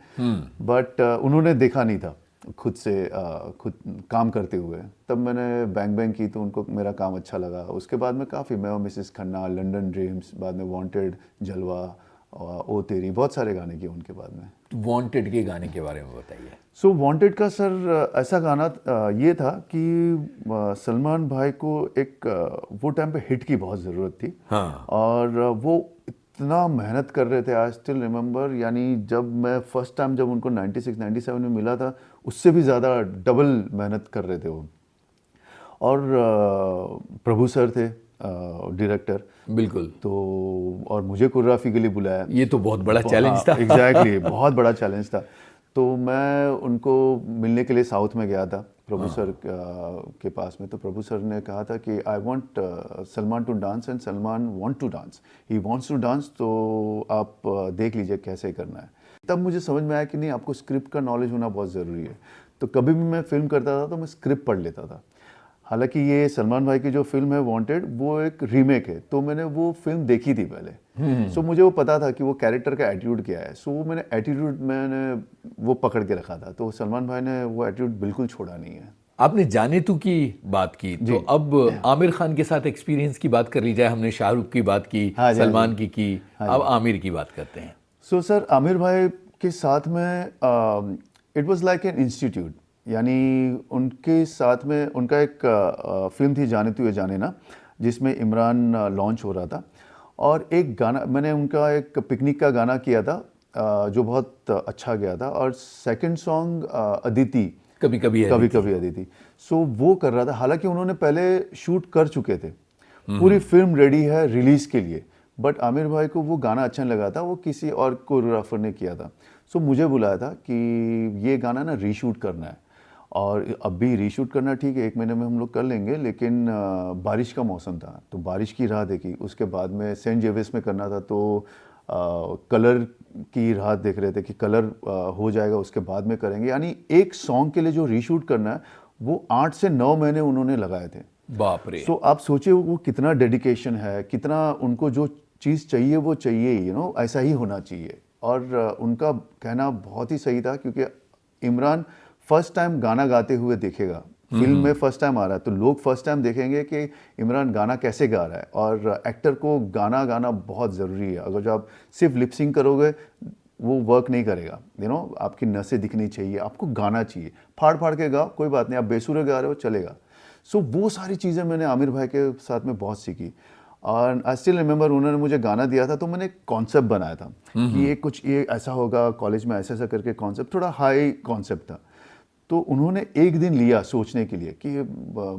बट उन्होंने देखा नहीं था खुद खुद काम करते हुए। तब मैंने बैंग बैंग की तो उनको मेरा काम अच्छा लगा। उसके बाद में काफ़ी, मैं और मिसेस खन्ना, लंदन ड्रीम्स, बाद में वांटेड, जलवा, ओ तेरी, बहुत सारे गाने किए उनके बाद में। वांटेड के गाने के बारे में बताइए। सो वांटेड का सर ऐसा गाना ये था कि सलमान भाई को एक वो टाइम पे हिट की बहुत ज़रूरत थी। हाँ। और वो इतना मेहनत कर रहे थे, आई स्टिल रिमेंबर। यानी जब मैं फर्स्ट टाइम जब उनको 96 97 में मिला था, उससे भी ज़्यादा डबल मेहनत कर रहे थे वो। और प्रभु सर थे डायरेक्टर, बिल्कुल। तो और मुझे कोरियोग्राफी के लिए बुलाया। ये तो बहुत बड़ा चैलेंज था। एग्जैक्टली, बहुत बड़ा चैलेंज था। तो मैं उनको मिलने के लिए साउथ में गया था प्रभु सर के पास में। तो प्रभु सर ने कहा था कि I want Salman to dance, and Salman want to dance, he wants to dance, तो आप देख लीजिए कैसे करना है। तब मुझे समझ में आया कि नहीं, आपको स्क्रिप्ट का नॉलेज होना बहुत ज़रूरी है। तो कभी भी मैं फिल्म करता था तो मैं स्क्रिप्ट पढ़ लेता था। हालांकि ये सलमान भाई की जो फिल्म है वांटेड, वो एक रीमेक है, तो मैंने वो फिल्म देखी थी पहले। सो मुझे वो पता था कि वो कैरेक्टर का एटीट्यूड क्या है, सो मैंने एटीट्यूड मैंने वो पकड़ के रखा था। तो सलमान भाई ने वो एटीट्यूड बिल्कुल छोड़ा नहीं है। आपने जाने तू की बात की, तो अब आमिर खान के साथ एक्सपीरियंस की बात कर ली जाए। हमने शाहरुख की बात की, हाँ जी, हाँ सलमान जी। की, अब आमिर की बात करते हैं। सो सर, आमिर भाई के साथ में it was like an institute, यानी उनके साथ में उनका एक फिल्म थी जाने तू ये जाने ना, जिसमें इमरान लॉन्च हो रहा था। और एक गाना मैंने उनका एक पिकनिक का गाना किया था जो बहुत अच्छा गया था। और सेकंड सॉन्ग अदिति, कभी कभी कभी कभी अदिति, सो वो कर रहा था। हालांकि उन्होंने पहले शूट कर चुके थे, पूरी फिल्म रेडी है रिलीज के लिए, बट आमिर भाई को वो गाना अच्छा नहीं लगा था, वो किसी और कोरियोग्राफर ने किया था। सो मुझे बुलाया था कि ये गाना ना रीशूट करना है, और अब भी रीशूट करना ठीक है, 1 महीने में हम लोग कर लेंगे, लेकिन बारिश का मौसम था तो बारिश की राह देखी। उसके बाद में सेंट जेविस में करना था, तो कलर की राह देख रहे थे कि कलर हो जाएगा उसके बाद में करेंगे। यानी एक सॉन्ग के लिए जो रीशूट करना है वो 8 से 9 महीने उन्होंने लगाए थे। बाप रे। सो आप सोचिए वो कितना डेडिकेशन है, कितना उनको जो चीज़ चाहिए वो चाहिए, ऐसा ही होना चाहिए। और उनका कहना बहुत ही सही था, क्योंकि इमरान फर्स्ट टाइम गाना गाते हुए देखेगा, फिल्म में फर्स्ट टाइम आ रहा है, तो लोग फर्स्ट टाइम देखेंगे कि इमरान गाना कैसे गा रहा है। और एक्टर को गाना गाना बहुत ज़रूरी है। अगर जो आप सिर्फ लिपसिंग करोगे वो वर्क नहीं करेगा। आपकी नसें दिखनी चाहिए, आपको गाना चाहिए। फाड़ फाड़ के गाओ कोई बात नहीं, आप बेसुरे गा रहे हो चलेगा। सो वो सारी चीज़ें मैंने आमिर भाई के साथ में बहुत सीखी। और आई स्टिल रिमेंबर, उन्होंने मुझे गाना दिया था तो मैंने एक कॉन्सेप्ट बनाया था कि ये ऐसा होगा, कॉलेज में ऐसा ऐसा करके कॉन्सेप्ट, थोड़ा हाई कॉन्सेप्ट था। तो उन्होंने एक दिन लिया सोचने के लिए कि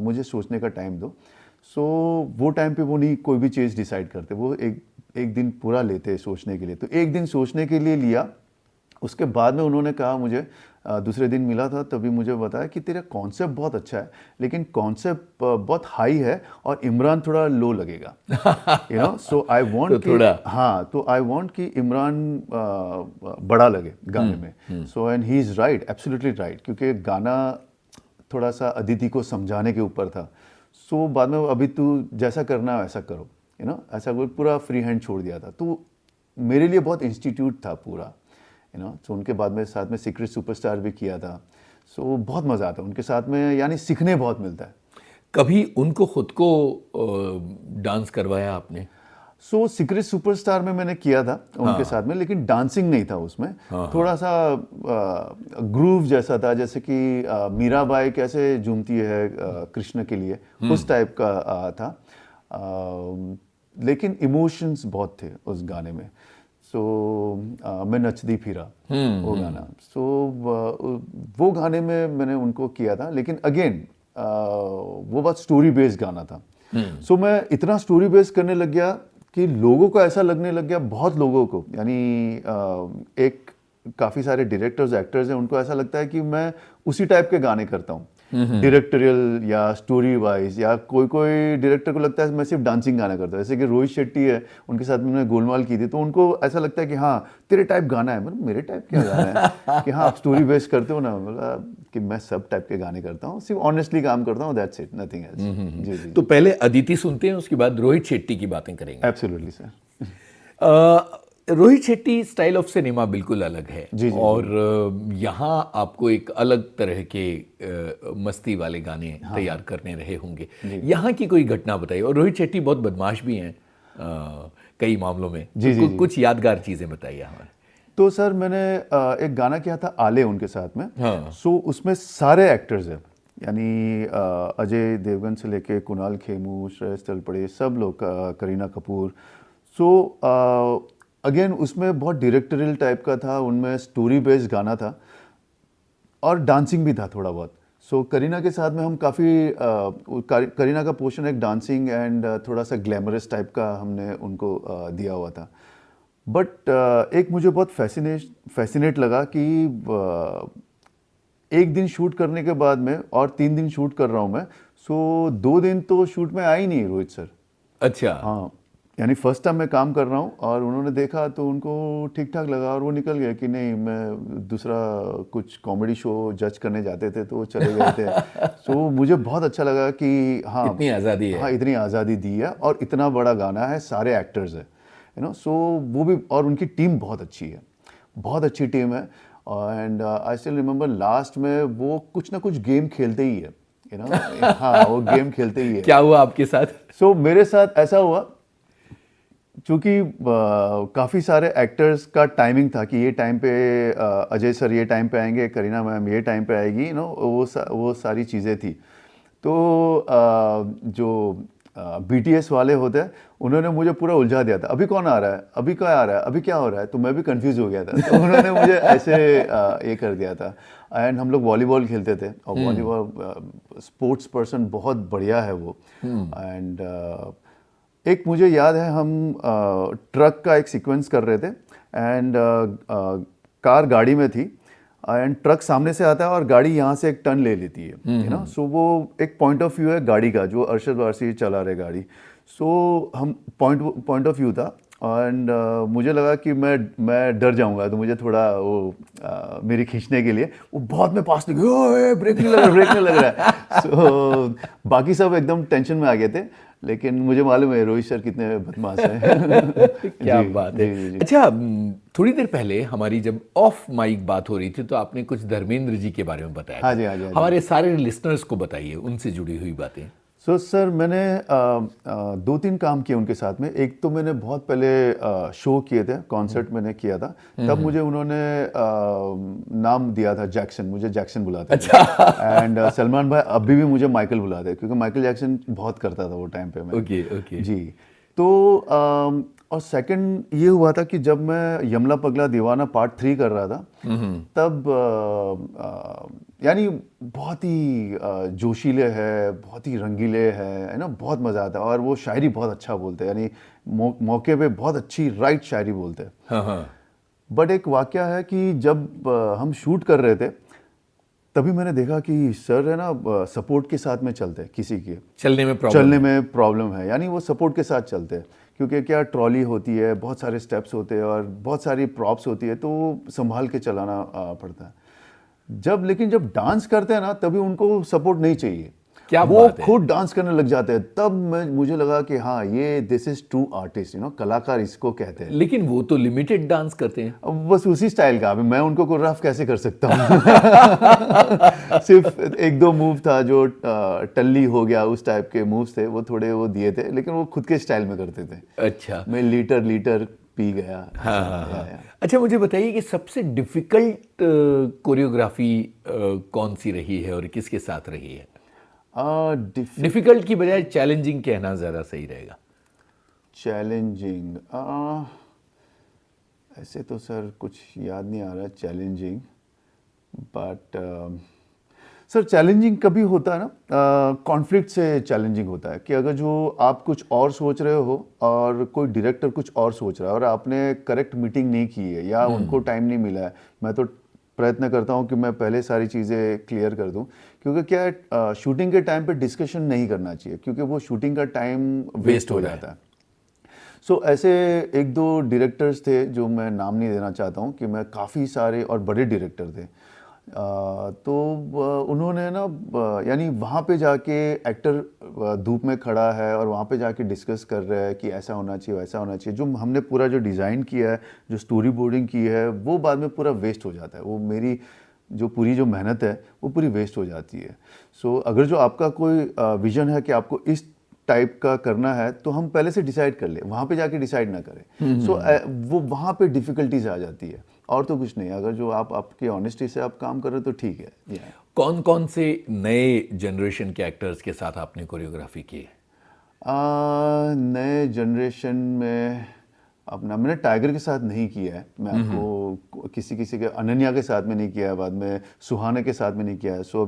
मुझे सोचने का टाइम दो। सो वो टाइम पे वो नहीं कोई भी चीज़ डिसाइड करते, वो एक दिन पूरा लेते सोचने के लिए। तो एक दिन सोचने के लिए लिया, उसके बाद में उन्होंने कहा मुझे, दूसरे दिन मिला था तभी मुझे बताया कि तेरा कॉन्सेप्ट बहुत अच्छा है, लेकिन कॉन्सेप्ट बहुत हाई है और इमरान थोड़ा लो लगेगा। सो आई वांट तो आई वांट कि इमरान बड़ा लगे गाने में। So and he is right, absolutely right, क्योंकि गाना थोड़ा सा अदिति को समझाने के ऊपर था। सो बाद में अभी तू जैसा करना है वैसा करो, ऐसा कोई पूरा फ्री हैंड छोड़ दिया था। तो मेरे लिए बहुत इंस्टीट्यूट था पूरा, सो उनके बाद में साथ में सीक्रेट सुपरस्टार भी किया था। सो बहुत मज़ा आता है उनके साथ में, यानी सीखने बहुत मिलता है। कभी उनको खुद को डांस करवाया आपने? सो सीक्रेट सुपरस्टार में मैंने किया था उनके साथ में, लेकिन डांसिंग नहीं था उसमें। थोड़ा सा ग्रूव जैसा था, जैसे कि मीराबाई कैसे झूमती है कृष्ण के लिए, उस टाइप का था। लेकिन इमोशंस बहुत थे उस गाने में। सो मैं नचदी फिरा, वो गाना। सो वो गाने में मैंने उनको किया था, लेकिन अगेन वो बहुत स्टोरी बेस्ड गाना था। सो मैं इतना स्टोरी बेस्ड करने लग गया कि लोगों को ऐसा लगने लग गया, बहुत लोगों को, यानी एक काफ़ी सारे डायरेक्टर्स एक्टर्स हैं, उनको ऐसा लगता है कि मैं उसी टाइप के गाने करता हूँ, डायरेक्टोरियल या स्टोरी वाइज। या कोई कोई डायरेक्टर को लगता है मैं सिर्फ डांसिंग गाना करता हूँ, जैसे कि रोहित शेट्टी है, उनके साथ मैंने गोलमाल की थी, तो उनको ऐसा लगता है कि हाँ तेरे टाइप गाना है। मतलब मेरे टाइप क्या गाना है कि हाँ आप स्टोरी बेस्ड करते हो ना। बोला कि मैं सब टाइप के गाने करता हूँ, सिर्फ ऑनेस्टली काम करता हूँ, दैट्स इट, नथिंग एल्स। जी जी। तो पहले अदिति सुनते हैं, उसके बाद रोहित शेट्टी की बातें करेंगे। Absolutely sir. Rohit Shetty style of cinema बिल्कुल अलग है। जी, जी, और यहाँ आपको एक अलग तरह के मस्ती वाले गाने तैयार करने रहे होंगे। यहाँ की कोई घटना बताइए। और रोहित शेट्टी बहुत बदमाश भी हैं कई मामलों में। जी, जी, कुछ यादगार चीज़ें बताइए हमारे। तो सर मैंने एक गाना किया था आले उनके साथ में। हाँ। सो उसमें सारे एक्टर्स हैं, यानी अजय देवगन से लेके कुणाल खेमू, श्रेयस तलपड़े, सब लोग, करीना कपूर। सो अगेन उसमें बहुत डायरेक्टोरियल टाइप का था, उनमें स्टोरी बेस्ड गाना था और डांसिंग भी था थोड़ा बहुत। सो करीना के साथ में हम काफ़ी करीना का पोर्शन एक डांसिंग एंड थोड़ा सा ग्लैमरस टाइप का हमने उनको दिया हुआ था। बट एक मुझे बहुत फैसिनेट लगा कि एक दिन शूट करने के बाद में और 3 दिन शूट कर रहा हूँ मैं। सो 2 दिन तो शूट में आ ही नहीं रोहित सर। अच्छा। हाँ, यानी फर्स्ट टाइम मैं काम कर रहा हूँ और उन्होंने देखा तो उनको ठीक ठाक लगा और वो निकल गए कि नहीं, मैं दूसरा कुछ कॉमेडी शो जज करने जाते थे तो वो चले गए थे। सो मुझे बहुत अच्छा लगा कि हाँ, इतनी आज़ादी है। हाँ, इतनी आज़ादी दी है और इतना बड़ा गाना है, सारे एक्टर्स है, सो वो भी, और उनकी टीम बहुत अच्छी है, बहुत अच्छी टीम है। And I still remember last में वो कुछ ना कुछ गेम खेलते ही है, हाँ, वो गेम खेलते ही है। क्या हुआ आपके साथ? सो मेरे साथ ऐसा हुआ, चूँकि काफ़ी सारे एक्टर्स का टाइमिंग था कि ये टाइम पे अजय सर ये टाइम पे आएंगे, करीना मैम ये टाइम पे आएगी, वो सारी चीज़ें थी। तो जो बीटीएस वाले होते हैं उन्होंने मुझे पूरा उलझा दिया था, अभी कौन आ रहा है, अभी क्या आ रहा है, अभी क्या हो रहा है, तो मैं भी कंफ्यूज हो गया था। तो उन्होंने मुझे ऐसे ये कर दिया था। एंड हम लोग वॉलीबॉल खेलते थे और वॉलीबॉल स्पोर्ट्स पर्सन बहुत बढ़िया है वो। एंड एक मुझे याद है, हम ट्रक का एक सीक्वेंस कर रहे थे एंड कार गाड़ी में थी एंड ट्रक सामने से आता है और गाड़ी यहाँ से एक टर्न ले लेती है, सो वो एक पॉइंट ऑफ व्यू है गाड़ी का, जो अरशद वारसी चला रहे गाड़ी। सो हम पॉइंट ऑफ व्यू था एंड मुझे लगा कि मैं डर जाऊंगा, तो मुझे थोड़ा वो मेरी खींचने के लिए वो बहुत में पास निकली, ओए ब्रेक नहीं लग रहा, ब्रेक नहीं लग रहा है। सो बाकी सब एकदम टेंशन में आ गए थे, लेकिन मुझे मालूम है रोहित सर कितने बदमाश हैं। क्या बात है। जी। अच्छा, थोड़ी देर पहले हमारी जब ऑफ माइक बात हो रही थी तो आपने कुछ धर्मेंद्र जी के बारे में बताया हाँ था। जी, हाँ जी, हाँ जी। हमारे सारे लिसनर्स को बताइए उनसे जुड़ी हुई बातें। सो सर, मैंने 2-3 काम किए उनके साथ में। एक तो मैंने बहुत पहले शो किए थे, कॉन्सर्ट मैंने किया था, तब मुझे उन्होंने नाम दिया था जैक्सन, मुझे जैक्सन बुलाते थे। एंड सलमान भाई अभी भी मुझे माइकल बुलाते हैं, क्योंकि माइकल जैक्सन बहुत करता था वो टाइम पे मैं। ओके। जी। तो और सेकंड ये हुआ था कि जब मैं यमला पगला दीवाना पार्ट 3 कर रहा था, तब यानी बहुत ही जोशीले है, बहुत ही रंगीले है ना, बहुत मज़ा आता है और वो शायरी बहुत अच्छा बोलते हैं, यानी मौके पे बहुत अच्छी राइट शायरी बोलते हैं। हाँ। बट एक वाकया है कि जब हम शूट कर रहे थे, तभी मैंने देखा कि सर है ना सपोर्ट के साथ में चलते हैं, किसी के चलने में प्रॉब्लम है, यानी वो सपोर्ट के साथ चलते हैं, क्योंकि क्या ट्रॉली होती है, बहुत सारे स्टेप्स होते हैं और बहुत सारी प्रॉप्स होती है, तो संभाल के चलाना पड़ता है। लेकिन जब डांस करते हैं ना, तभी उनको सपोर्ट नहीं चाहिए, क्या वो बात है। खुद डांस करने लग जाते हैं। तब मुझे लगा कि हाँ, ये दिस इज ट्रू आर्टिस्ट, कलाकार इसको कहते हैं। लेकिन वो तो लिमिटेड डांस करते हैं। अब बस उसी स्टाइल का, अभी मैं उनको को रफ कैसे कर सकता हूँ। सिर्फ 1-2 मूव था जो टल्ली हो गया, उस टाइप के मूव्स थे, वो थोड़े वो दिए थे, लेकिन वो खुद के स्टाइल में करते थे। अच्छा। मैं लीटर पी गया। हाँ। अच्छा, मुझे बताइए कि सबसे डिफिकल्ट कोरियोग्राफी कौन सी रही है और किसके साथ रही है? डिफिकल्ट की बजाय चैलेंजिंग कहना ज़्यादा सही रहेगा। चैलेंजिंग, ऐसे तो सर कुछ याद नहीं आ रहा चैलेंजिंग, बट सर चैलेंजिंग कभी होता है ना, कॉन्फ्लिक्ट से चैलेंजिंग होता है कि अगर जो आप कुछ और सोच रहे हो और कोई डायरेक्टर कुछ और सोच रहा है और आपने करेक्ट मीटिंग नहीं की है या उनको टाइम नहीं मिला है। मैं तो प्रयत्न करता हूँ कि मैं पहले सारी चीज़ें क्लियर कर दूँ, क्योंकि क्या है, शूटिंग के टाइम पे डिस्कशन नहीं करना चाहिए, क्योंकि वो शूटिंग का टाइम वेस्ट हो जाता है। सो ऐसे 1-2 डायरेक्टर्स थे जो मैं नाम नहीं देना चाहता हूँ, कि मैं काफ़ी सारे और बड़े डायरेक्टर थे, तो उन्होंने ना यानी वहाँ पे जाके एक्टर धूप में खड़ा है और वहाँ पे जाके डिस्कस कर रहे हैं कि ऐसा होना चाहिए, वैसा होना चाहिए। जो हमने पूरा जो डिज़ाइन किया है, जो स्टोरी बोर्डिंग की है, वो बाद में पूरा वेस्ट हो जाता है। वो मेरी जो पूरी जो मेहनत है वो पूरी वेस्ट हो जाती है। सो अगर जो आपका कोई विजन है कि आपको इस टाइप का करना है, तो हम पहले से डिसाइड कर ले, वहाँ पे जाके डिसाइड ना करें। सो वो वहाँ पे डिफ़िकल्टीज आ जाती है, और तो कुछ नहीं। अगर जो आपकी ऑनेस्टी से आप काम कर रहे हो तो ठीक है। कौन कौन से नए जनरेशन के एक्टर्स के साथ आपने कोरियोग्राफी की है? नए जनरेशन में अपना मैंने टाइगर के साथ नहीं किया है, मैं आपको किसी के अनन्या के साथ में नहीं किया है, बाद में सुहाना के साथ में नहीं किया है। सो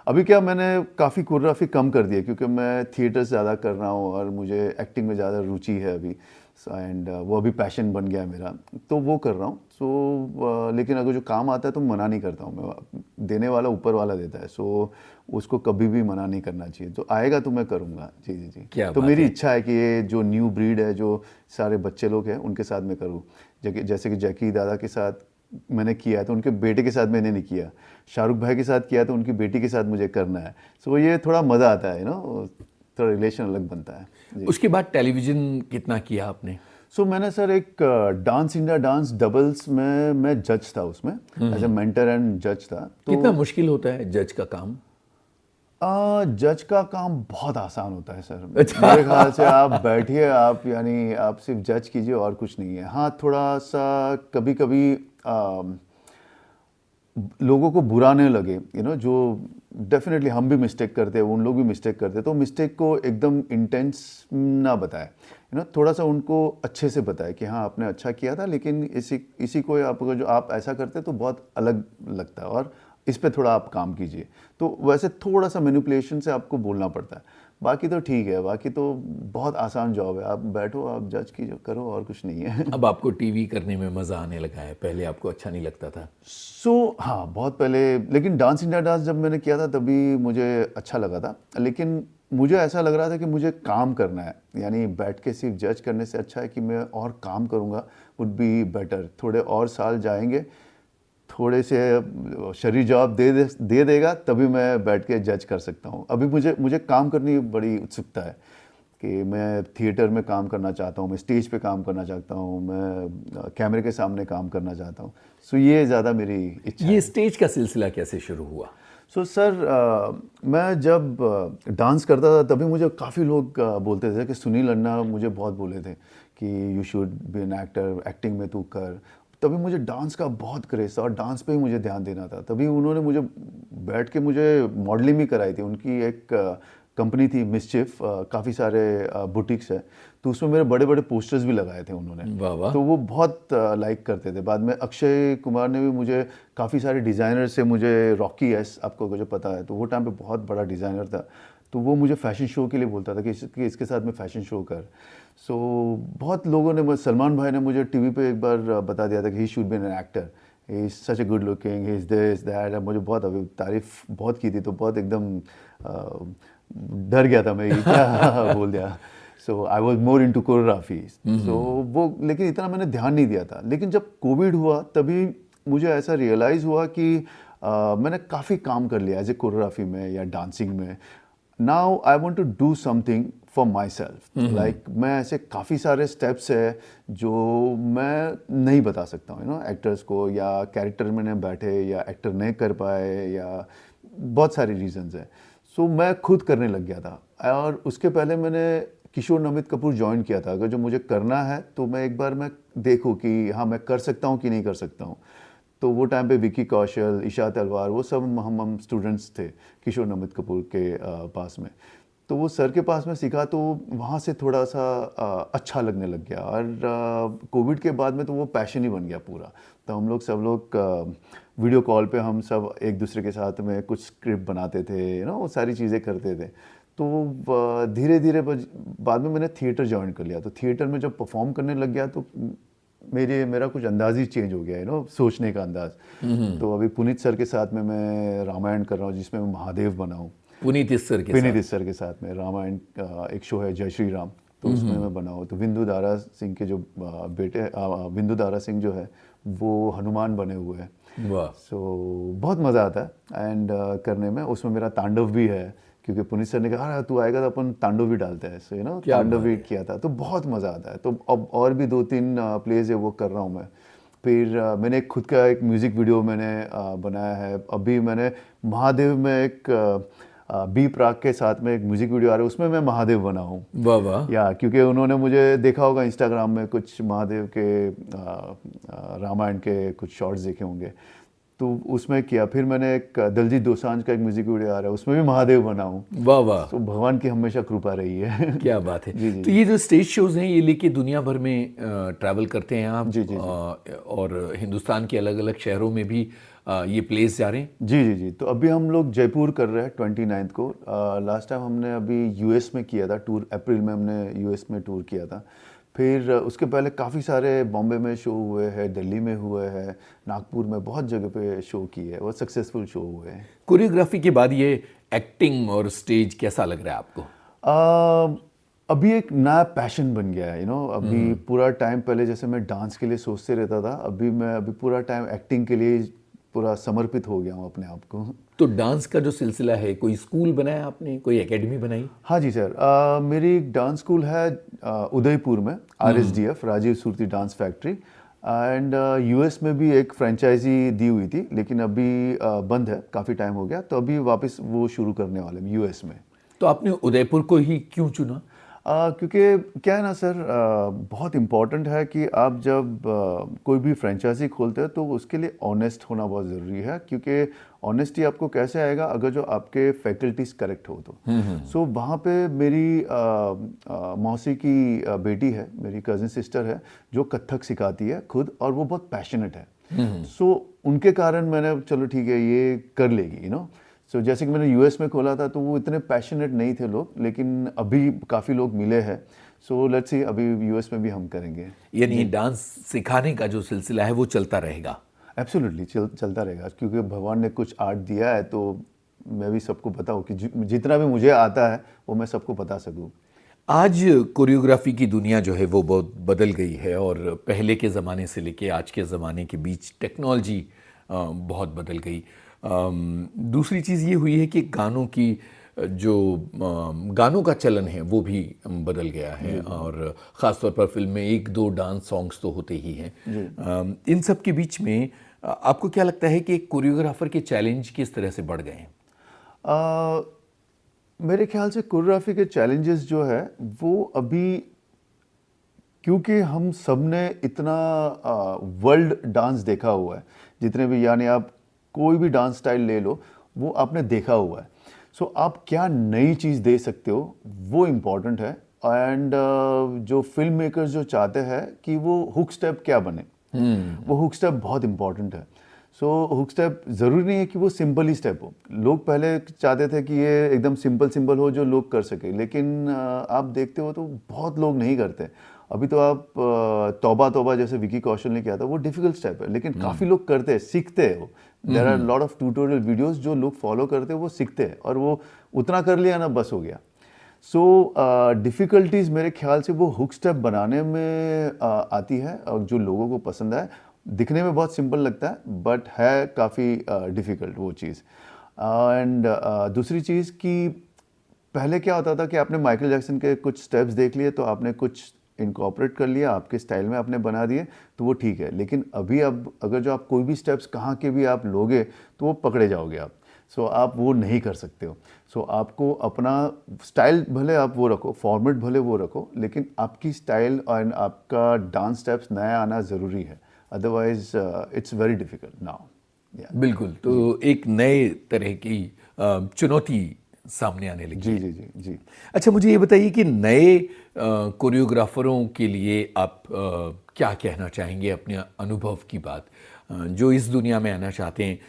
अभी क्या मैंने काफ़ी कोरियोग्राफी कम कर दी है, क्योंकि मैं थिएटर ज़्यादा कर रहा हूँ और मुझे एक्टिंग में ज़्यादा रुचि है अभी। एंड वो अभी पैशन बन गया है मेरा, तो वो कर रहा हूँ। सो लेकिन अगर जो काम आता है तो मना नहीं करता हूँ मैं, देने वाला ऊपर वाला देता है, सो उसको कभी भी मना नहीं करना चाहिए। तो आएगा तो मैं करूँगा। जी जी जी। क्या तो बात मेरी है। इच्छा है कि ये जो न्यू ब्रीड है, जो सारे बच्चे लोग हैं उनके साथ मैं करूँ। जैसे कि जैकी दादा के साथ मैंने किया है, तो उनके बेटे के साथ मैंने नहीं किया। शाहरुख भाई के साथ किया तो उनकी बेटी के साथ मुझे करना है। सो ये थोड़ा मज़ा आता है, थोड़ा रिलेशन अलग बनता है। जी। उसके बाद टेलीविज़न कितना किया आपने? सो मैंने सर एक डांस इंडिया डांस डबल्स में मैं जज था, उसमें एज ए मेंटर एंड जज था। कितना तो मुश्किल होता है जज का काम? जज का काम बहुत आसान होता है सर। अच्छा। मेरे ख्याल से आप बैठिए, आप यानी आप सिर्फ जज कीजिए और कुछ नहीं है। हाँ, थोड़ा सा कभी कभी लोगों को बुरा नहीं लगे, जो डेफिनेटली हम भी मिस्टेक करते हैं, उन लोग भी मिस्टेक करते हैं, तो मिस्टेक को एकदम इंटेंस ना बताए, थोड़ा सा उनको अच्छे से बताए कि हाँ आपने अच्छा किया था, लेकिन इसी को आप ऐसा करते तो बहुत अलग लगता है और इस पे थोड़ा आप काम कीजिए। तो वैसे थोड़ा सा मैनिपुलेशन से आपको बोलना पड़ता है, बाकी तो ठीक है, बाकी तो बहुत आसान जॉब है। आप बैठो, आप जज कीजिए, करो, और कुछ नहीं है। अब आपको टीवी करने में मज़ा आने लगा है, पहले आपको अच्छा नहीं लगता था? हाँ, बहुत पहले, लेकिन डांस इंडिया डांस जब मैंने किया था तभी मुझे अच्छा लगा था, लेकिन मुझे ऐसा लग रहा था कि मुझे काम करना है, यानी बैठ के सिर्फ जज करने से अच्छा है कि मैं और काम करूँगा, वुड बी बेटर। थोड़े और साल जाएंगे, थोड़े से शरीर जवाब दे देगा, तभी मैं बैठ के जज कर सकता हूँ। अभी मुझे काम करने की बड़ी उत्सुकता है कि मैं थिएटर में काम करना चाहता हूँ, मैं स्टेज पे काम करना चाहता हूँ, मैं कैमरे के सामने काम करना चाहता हूँ। सो ये ज़्यादा मेरी इच्छा ये है। स्टेज का सिलसिला कैसे शुरू हुआ? सो सर, मैं जब डांस करता था तभी मुझे काफ़ी लोग बोलते थे कि सुनील अन्ना मुझे बहुत बोले थे कि you should be an actor, acting में तू कर। तभी मुझे डांस का बहुत क्रेज़ था और डांस पे ही मुझे ध्यान देना था। तभी उन्होंने मुझे बैठ के मुझे मॉडलिंग भी कराई थी। उनकी एक कंपनी थी मिसचिफ, काफ़ी सारे बुटीक्स है, तो उसमें मेरे बड़े बड़े पोस्टर्स भी लगाए थे उन्होंने। वाह वाह। तो वो बहुत लाइक करते थे। बाद में अक्षय कुमार ने भी मुझे, काफ़ी सारे डिज़ाइनर से मुझे, रॉकी एस आपको जो पता है, तो वो टाइम पे बहुत बड़ा डिज़ाइनर था, तो वो मुझे फ़ैशन शो के लिए बोलता था कि इसके साथ में फ़ैशन शो कर। सो बहुत लोगों ने, सलमान भाई ने मुझे टीवी पे एक बार बता दिया था कि he should be an actor, he is such a good looking, he is this that. मुझे बहुत अभी तारीफ बहुत की थी, तो बहुत एकदम डर गया था मैं, ये क्या बोल दिया। So I was more into choreography. So वो, लेकिन इतना मैंने ध्यान नहीं दिया था। लेकिन जब कोविड हुआ तभी मुझे ऐसा रियलाइज़ हुआ कि मैंने काफ़ी काम कर लिया एज ए कोरियोग्राफी में या डांसिंग में। Now I want to do something for myself, like मैं ऐसे काफ़ी सारे स्टेप्स है जो मैं नहीं बता सकता हूँ एक्टर्स को, या कैरेक्टर में नहीं बैठे, या एक्टर नहीं कर पाए, या बहुत सारी रीजंस है। सो मैं खुद करने लग गया था। और उसके पहले मैंने किशोर नमित कपूर ज्वाइन किया था। अगर जो मुझे करना है तो मैं एक बार मैं देखूँ कि हाँ मैं कर सकता हूँ कि नहीं कर सकता हूँ। तो वो टाइम पे विकी कौशल, ईशा तलवार, वो सब हम स्टूडेंट्स थे किशोर नमित कपूर के पास में। तो वो सर के पास में सीखा, तो वहाँ से थोड़ा सा अच्छा लगने लग गया। और कोविड के बाद में तो वो पैशन ही बन गया पूरा। तो हम लोग सब लोग वीडियो कॉल पे हम सब एक दूसरे के साथ में कुछ स्क्रिप्ट बनाते थे, वो सारी चीज़ें करते थे। तो धीरे धीरे बाद में मैंने थिएटर ज्वाइन कर लिया। तो थिएटर में जब परफॉर्म करने लग गया तो मेरा कुछ अंदाज ही चेंज हो गया, सोचने का अंदाज। तो अभी पुनीत सर के साथ में मैं रामायण कर रहा हूँ, जिसमें मैं महादेव बना हूँ। पुनीत सर के साथ में रामायण एक शो है जय श्री राम, तो उसमें मैं बना हूँ। तो विंदु दारा सिंह के जो बेटे, विंदु दारा सिंह जो है वो हनुमान बने हुए हैं। वाह। सो बहुत मज़ा आता है एंड करने में। उसमें मेरा तांडव भी है, क्योंकि पुनीत सर ने कहा हाँ तू आएगा तो अपन तांडव भी डालते हैं। सो तांडव भी किया था, तो बहुत मज़ा आता है। तो अब और भी 2-3 प्लेज है वो कर रहा हूँ मैं। फिर मैंने खुद का एक म्यूज़िक वीडियो मैंने बनाया है। अभी मैंने महादेव में एक बी प्राक के साथ में एक म्यूज़िक वीडियो आ रहा है, उसमें मैं महादेव बना हूँ। वाह वाह। या क्योंकि उन्होंने मुझे देखा होगा इंस्टाग्राम में, कुछ महादेव के रामायण के कुछ शॉर्ट्स देखे होंगे, तो उसमें किया। फिर मैंने एक दिलजीत दोसांझ का एक म्यूज़िक वीडियो आ रहा है, उसमें भी महादेव बना हूँ। वाह वाह। तो भगवान की हमेशा कृपा रही है। क्या बात है। जी जी तो ये जो स्टेज शोज हैं ये लेके दुनिया भर में ट्रैवल करते हैं आप? जी जी जी। और हिंदुस्तान के अलग अलग शहरों में भी ये प्लेस जा रहे हैं? जी जी जी। तो अभी हम लोग जयपुर कर रहे हैं 29 को। लास्ट टाइम हमने अभी यूएस में किया था टूर, अप्रैल में हमने यूएस में टूर किया था। फिर उसके पहले काफ़ी सारे बॉम्बे में शो हुए हैं, दिल्ली में हुए हैं, नागपुर में बहुत जगह पे शो किए हैं, बहुत सक्सेसफुल शो हुए हैं। कोरियोग्राफी के बाद ये एक्टिंग और स्टेज कैसा लग रहा है आपको? अभी एक नया पैशन बन गया है, अभी पूरा टाइम, पहले जैसे मैं डांस के लिए सोचते रहता था, अभी पूरा टाइम एक्टिंग के लिए पूरा समर्पित हो गया हूँ अपने आप को। तो डांस का जो सिलसिला है, कोई स्कूल बनाया आपने, कोई एकेडमी बनाई? हाँ जी सर, मेरी एक डांस स्कूल है उदयपुर में, RSDF, Rajiv Surti dance factory, and US में भी एक फ्रेंचाइजी दी हुई थी, लेकिन अभी बंद है, काफ़ी टाइम हो गया, तो अभी वापस वो शुरू करने वाले हैं US में। तो आपने उदयपुर को ही क्यों चुना? क्योंकि क्या है ना सर, बहुत इम्पॉर्टेंट है कि आप जब कोई भी फ्रेंचाइजी खोलते हैं तो उसके लिए ऑनेस्ट होना बहुत ज़रूरी है, क्योंकि ऑनेस्टी आपको कैसे आएगा अगर जो आपके फैकल्टीज करेक्ट हो तो। सो वहाँ पे मेरी मौसी की बेटी है, मेरी कज़न सिस्टर है, जो कथक सिखाती है खुद, और वो बहुत पैशनेट है। सो उनके कारण मैंने, चलो ठीक है ये कर लेगी, सो जैसे कि मैंने US में खोला था तो वो इतने पैशनेट नहीं थे लोग, लेकिन अभी काफ़ी लोग मिले हैं। सो लेट्स सी, अभी US में भी हम करेंगे। यानी डांस सिखाने का जो सिलसिला है वो चलता रहेगा? एब्सोल्युटली चलता रहेगा, क्योंकि भगवान ने कुछ आर्ट दिया है, तो मैं भी सबको बताऊँ कि जितना भी मुझे आता है वो मैं सबको बता सकूँ। आज कोरियोग्राफी की दुनिया जो है वो बहुत बदल गई है, और पहले के ज़माने से लेके आज के ज़माने के बीच टेक्नोलॉजी बहुत बदल गई। दूसरी चीज़ ये हुई है कि गानों की जो गानों का चलन है वो भी बदल गया है, और ख़ास तौर पर फिल्म में एक दो डांस सॉन्ग्स तो होते ही हैं। इन सब के बीच में आपको क्या लगता है कि एक कोरियोग्राफर के चैलेंज किस तरह से बढ़ गए हैं? मेरे ख्याल से कोरियोग्राफी के चैलेंजेस जो है वो अभी, क्योंकि हम सब ने इतना वर्ल्ड डांस देखा हुआ है, जितने भी, यानी आप कोई भी डांस स्टाइल ले लो वो आपने देखा हुआ है। सो आप क्या नई चीज़ दे सकते हो वो इम्पॉर्टेंट है, एंड जो फिल्म मेकर्स जो चाहते हैं कि वो हुक स्टेप क्या बने, वो हुक स्टेप बहुत इम्पॉर्टेंट है। सो हुक स्टेप ज़रूरी नहीं है कि वो सिंपल ही स्टेप हो। लोग पहले चाहते थे कि ये एकदम सिंपल सिंपल हो जो लोग कर सके, लेकिन आप देखते हो तो बहुत लोग नहीं करते। अभी तो आप तौबा तौबा जैसे विकी कौशल ने किया था, वो डिफिकल्ट स्टेप है, लेकिन काफ़ी लोग करते हैं, सीखते हैं। वो there are lot of tutorial videos जो लोग फॉलो करते हैं, वो सीखते हैं, और वो उतना कर लिया ना, बस हो गया। सो डिफ़िकल्टीज़ मेरे ख्याल से वो हुक स्टेप बनाने में आती है, और जो लोगों को पसंद है। दिखने में बहुत सिंपल लगता है, बट है काफ़ी डिफ़िकल्ट वो चीज़। एंड दूसरी चीज़ कि पहले क्या होता था कि आपने माइकल जैक्सन के कुछ स्टेप्स देख लिए, तो आपने कुछ इनकॉर्पोरेट कर लिया, आपके स्टाइल में आपने बना दिए, तो वो ठीक है। लेकिन अभी अब अगर जो आप कोई भी स्टेप्स कहाँ के भी आप लोगे तो वो पकड़े जाओगे आप। सो आप वो नहीं कर सकते हो। सो आपको अपना स्टाइल भले आप वो रखो, फॉर्मेट भले वो रखो, लेकिन आपकी स्टाइल और आपका डांस स्टेप्स नया आना ज़रूरी है, otherwise it's very difficult now. बिल्कुल, तो एक नए तरह की चुनौती सामने आने लगी जी है। जी जी जी। अच्छा, मुझे ये बताइए कि नए कोरियोग्राफरों के लिए आप क्या कहना चाहेंगे, अपने अनुभव की बात, जो इस दुनिया में आना चाहते हैं,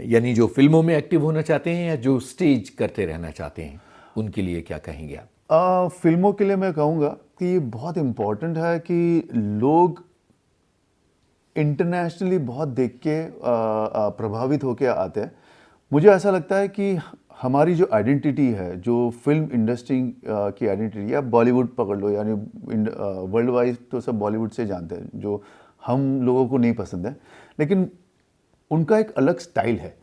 यानी जो फिल्मों में एक्टिव होना चाहते हैं या जो स्टेज करते रहना चाहते हैं, उनके लिए क्या कहेंगे आप? फिल्मों के लिए मैं कहूँगा कि ये बहुत इम्पोर्टेंट है कि लोग इंटरनेशनली बहुत देख के प्रभावित होके आते हैं। मुझे ऐसा लगता है कि हमारी जो आइडेंटिटी है, जो फिल्म इंडस्ट्री की आइडेंटिटी, या बॉलीवुड पकड़ लो, यानी वर्ल्ड वाइड तो सब बॉलीवुड से जानते हैं, जो हम लोगों को नहीं पसंद है, लेकिन उनका एक अलग स्टाइल है।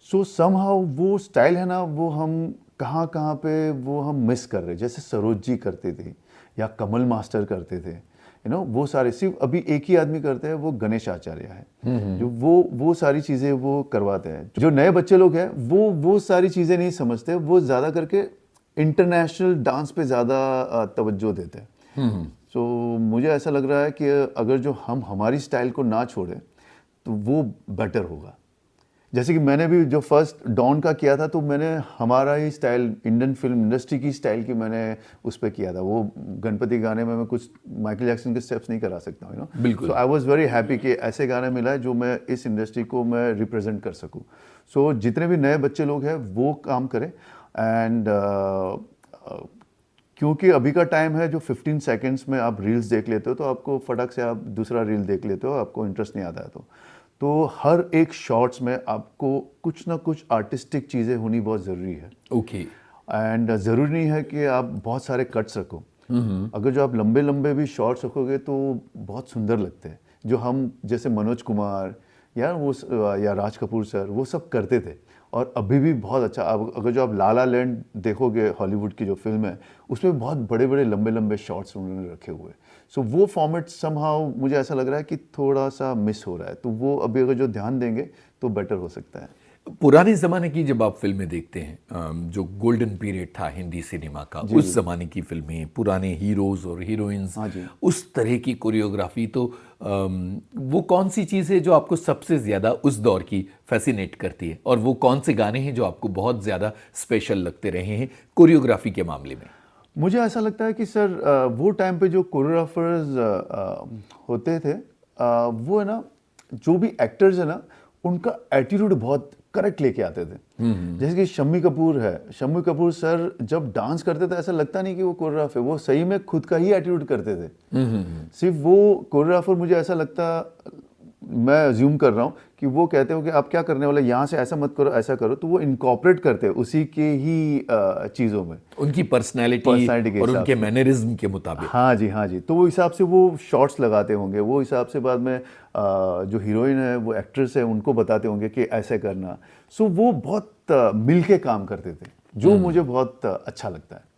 सो समहाउ वो स्टाइल है ना, वो हम कहाँ कहाँ पे वो हम मिस कर रहे हैं। जैसे सरोज जी करते थे, या कमल मास्टर करते थे, वो सारे सिर्फ अभी एक ही आदमी करते हैं, वो गणेश आचार्य है, जो वो सारी चीज़ें वो करवाते हैं। जो नए बच्चे लोग हैं वो सारी चीज़ें नहीं समझते, वो ज़्यादा करके इंटरनेशनल डांस पे ज़्यादा तवज्जो देते हैं। सो मुझे ऐसा लग रहा है कि अगर जो हम हमारी स्टाइल को ना छोड़ें तो वो बेटर होगा। जैसे कि मैंने भी जो फर्स्ट डॉन का किया था, तो मैंने हमारा ही स्टाइल, इंडियन फिल्म इंडस्ट्री की स्टाइल की मैंने उस पर किया था। वो गणपति गाने में मैं कुछ माइकल जैक्सन के स्टेप्स नहीं करा सकता हूँ, बिल्कुल। सो आई वाज वेरी हैप्पी कि ऐसे गाने मिला है जो मैं इस इंडस्ट्री को मैं रिप्रेजेंट कर सकूँ। सो जितने भी नए बच्चे लोग हैं वो काम करें, एंड क्योंकि अभी का टाइम है जो 15 सेकंड्स में आप रील्स देख लेते हो तो आपको फटक से आप दूसरा रील देख लेते हो, आपको इंटरेस्ट नहीं आता है। तो हर एक शॉर्ट्स में आपको कुछ ना कुछ आर्टिस्टिक चीज़ें होनी बहुत ज़रूरी है। ओके। एंड ज़रूरी नहीं है कि आप बहुत सारे कट्स रखो। अगर जो आप लंबे लंबे भी शॉर्ट्स रखोगे तो बहुत सुंदर लगते हैं, जो हम जैसे मनोज कुमार या राज कपूर सर वो सब करते थे। और अभी भी बहुत अच्छा, अब अगर जो आप ला ला लैंड देखोगे, हॉलीवुड की जो फिल्म है, उसमें बहुत बड़े बड़े लंबे लंबे शॉट्स उन्होंने रखे हुए हैं। सो वो फॉर्मेट समहाउ मुझे ऐसा लग रहा है कि थोड़ा सा मिस हो रहा है, तो वो अभी अगर जो ध्यान देंगे तो बेटर हो सकता है। पुराने ज़माने की जब आप फिल्में देखते हैं, जो गोल्डन पीरियड था हिंदी सिनेमा का, उस ज़माने की फिल्में, पुराने हीरोज़ और हीरोइंस, हाँ जी। उस तरह की कोरियोग्राफी, तो वो कौन सी चीज़ है जो आपको सबसे ज़्यादा उस दौर की फैसिनेट करती है, और वो कौन से गाने हैं जो आपको बहुत ज़्यादा स्पेशल लगते रहे हैं कोरियोग्राफी के मामले में? मुझे ऐसा लगता है कि सर वो टाइम पे जो कोरियोग्राफर्स होते थे, वो है ना, जो भी एक्टर्स है ना, उनका एटीट्यूड बहुत करेक्ट लेके आते थे। जैसे कि शम्मी कपूर है, शम्मी कपूर सर जब डांस करते थे ऐसा लगता नहीं कि वो कोरियोग्राफर है, वो सही में खुद का ही एटीट्यूड करते थे। सिर्फ वो कोरियोग्राफर, मुझे ऐसा लगता, मैं अज्यूम कर रहा हूँ कि वो कहते हो कि आप क्या करने वाले, यहाँ से ऐसा मत करो, ऐसा करो, तो वो इनकॉर्पोरेट करते हैं उसी के ही चीज़ों में, उनकी पर्सनैलिटी पर्सनैलिटी के और हिसाब उनके से। मैनरिज्म के मुताबिक। हाँ जी, हाँ जी। तो वो हिसाब से वो शॉर्ट्स लगाते होंगे, वो हिसाब से बाद में जो हीरोइन है, वो एक्ट्रेस है, उनको बताते होंगे कि ऐसे करना। सो वो बहुत मिल के काम करते थे, जो मुझे बहुत अच्छा लगता है।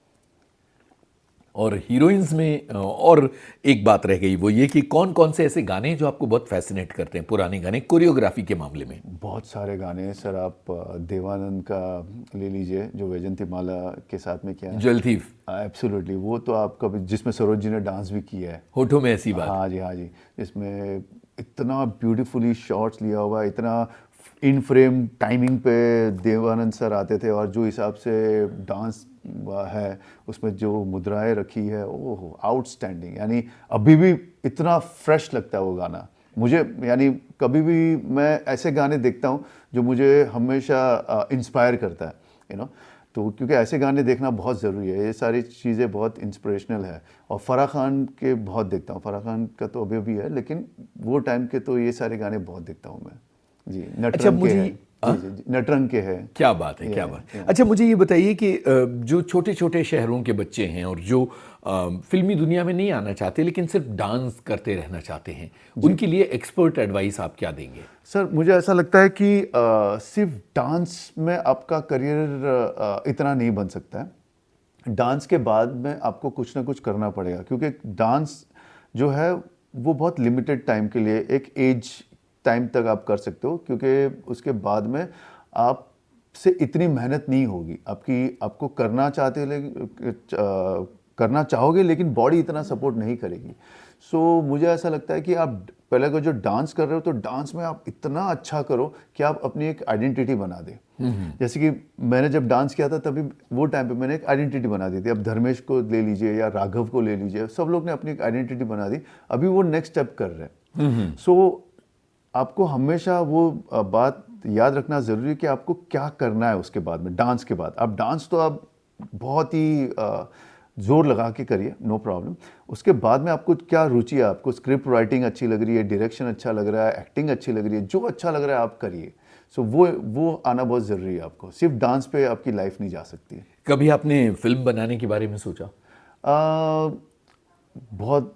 और हीरोइंस में और एक बात रह गई, वो ये कि कौन कौन से ऐसे गाने हैं जो आपको बहुत फैसिनेट करते हैं, पुराने गाने कोरियोग्राफी के मामले में? बहुत सारे गाने हैं सर, आप देवानंद का ले लीजिए, जो वैजंती माला के साथ में किया है। Jewel thief. एब्सोल्युटली, वो तो आपका जिसमें सरोज जी ने डांस भी किया है। होठों में ऐसी बात। हाँ जी, हाँ जी। इसमें इतना ब्यूटीफुली शॉट्स लिया हुआ, इतना इन फ्रेम टाइमिंग पे देवानंद सर आते थे, और जो हिसाब से डांस है उसमें जो मुद्राएं रखी है, ओह आउटस्टैंडिंग। यानी अभी भी इतना फ्रेश लगता है वो गाना मुझे। यानी कभी भी मैं ऐसे गाने देखता हूँ जो मुझे हमेशा इंस्पायर करता है, तो क्योंकि ऐसे गाने देखना बहुत ज़रूरी है। ये सारी चीज़ें बहुत इंस्पिरेशनल है। और फ़राह खान के बहुत देखता हूँ, फ़राह खान का तो अभी भी है, लेकिन वो टाइम के तो ये सारे गाने बहुत देखता हूँ मैं जी। नटरंग के हैं, जी, नटरंग के हैं। क्या बात है, क्या बात है। अच्छा, मुझे ये बताइए कि जो छोटे छोटे शहरों के बच्चे हैं और जो फिल्मी दुनिया में नहीं आना चाहते लेकिन सिर्फ डांस करते रहना चाहते हैं, उनके लिए एक्सपर्ट एडवाइस आप क्या देंगे? सर मुझे ऐसा लगता है कि सिर्फ डांस में आपका करियर इतना नहीं बन सकता है। डांस के बाद में आपको कुछ ना कुछ करना पड़ेगा, क्योंकि डांस जो है वो बहुत लिमिटेड टाइम के लिए, एक एज टाइम तक आप कर सकते हो, क्योंकि उसके बाद में आप से इतनी मेहनत नहीं होगी आपको करना करना चाहोगे, लेकिन बॉडी इतना सपोर्ट नहीं करेगी। सो मुझे ऐसा लगता है कि आप पहले अगर जो डांस कर रहे हो तो डांस में आप इतना अच्छा करो कि आप अपनी एक आइडेंटिटी बना दे। जैसे कि मैंने जब डांस किया था तभी वो टाइम पे मैंने एक आइडेंटिटी बना दी थी। अब धर्मेश को ले लीजिए या राघव को ले लीजिए, सब लोग ने अपनी एक आइडेंटिटी बना दी, अभी वो नेक्स्ट स्टेप कर रहे हैं। सो आपको हमेशा वो बात याद रखना ज़रूरी है कि आपको क्या करना है उसके बाद में, डांस के बाद। आप डांस तो आप बहुत ही जोर लगा के करिए, नो प्रॉब्लम। उसके बाद में आपको क्या रुचि है, आपको स्क्रिप्ट राइटिंग अच्छी लग रही है, डायरेक्शन अच्छा लग रहा है, एक्टिंग अच्छी लग रही है, जो अच्छा लग रहा है आप करिए। सो वो आना बहुत ज़रूरी है आपको। सिर्फ डांस पे आपकी लाइफ नहीं जा सकती है। कभी आपने फिल्म बनाने के बारे में सोचा? बहुत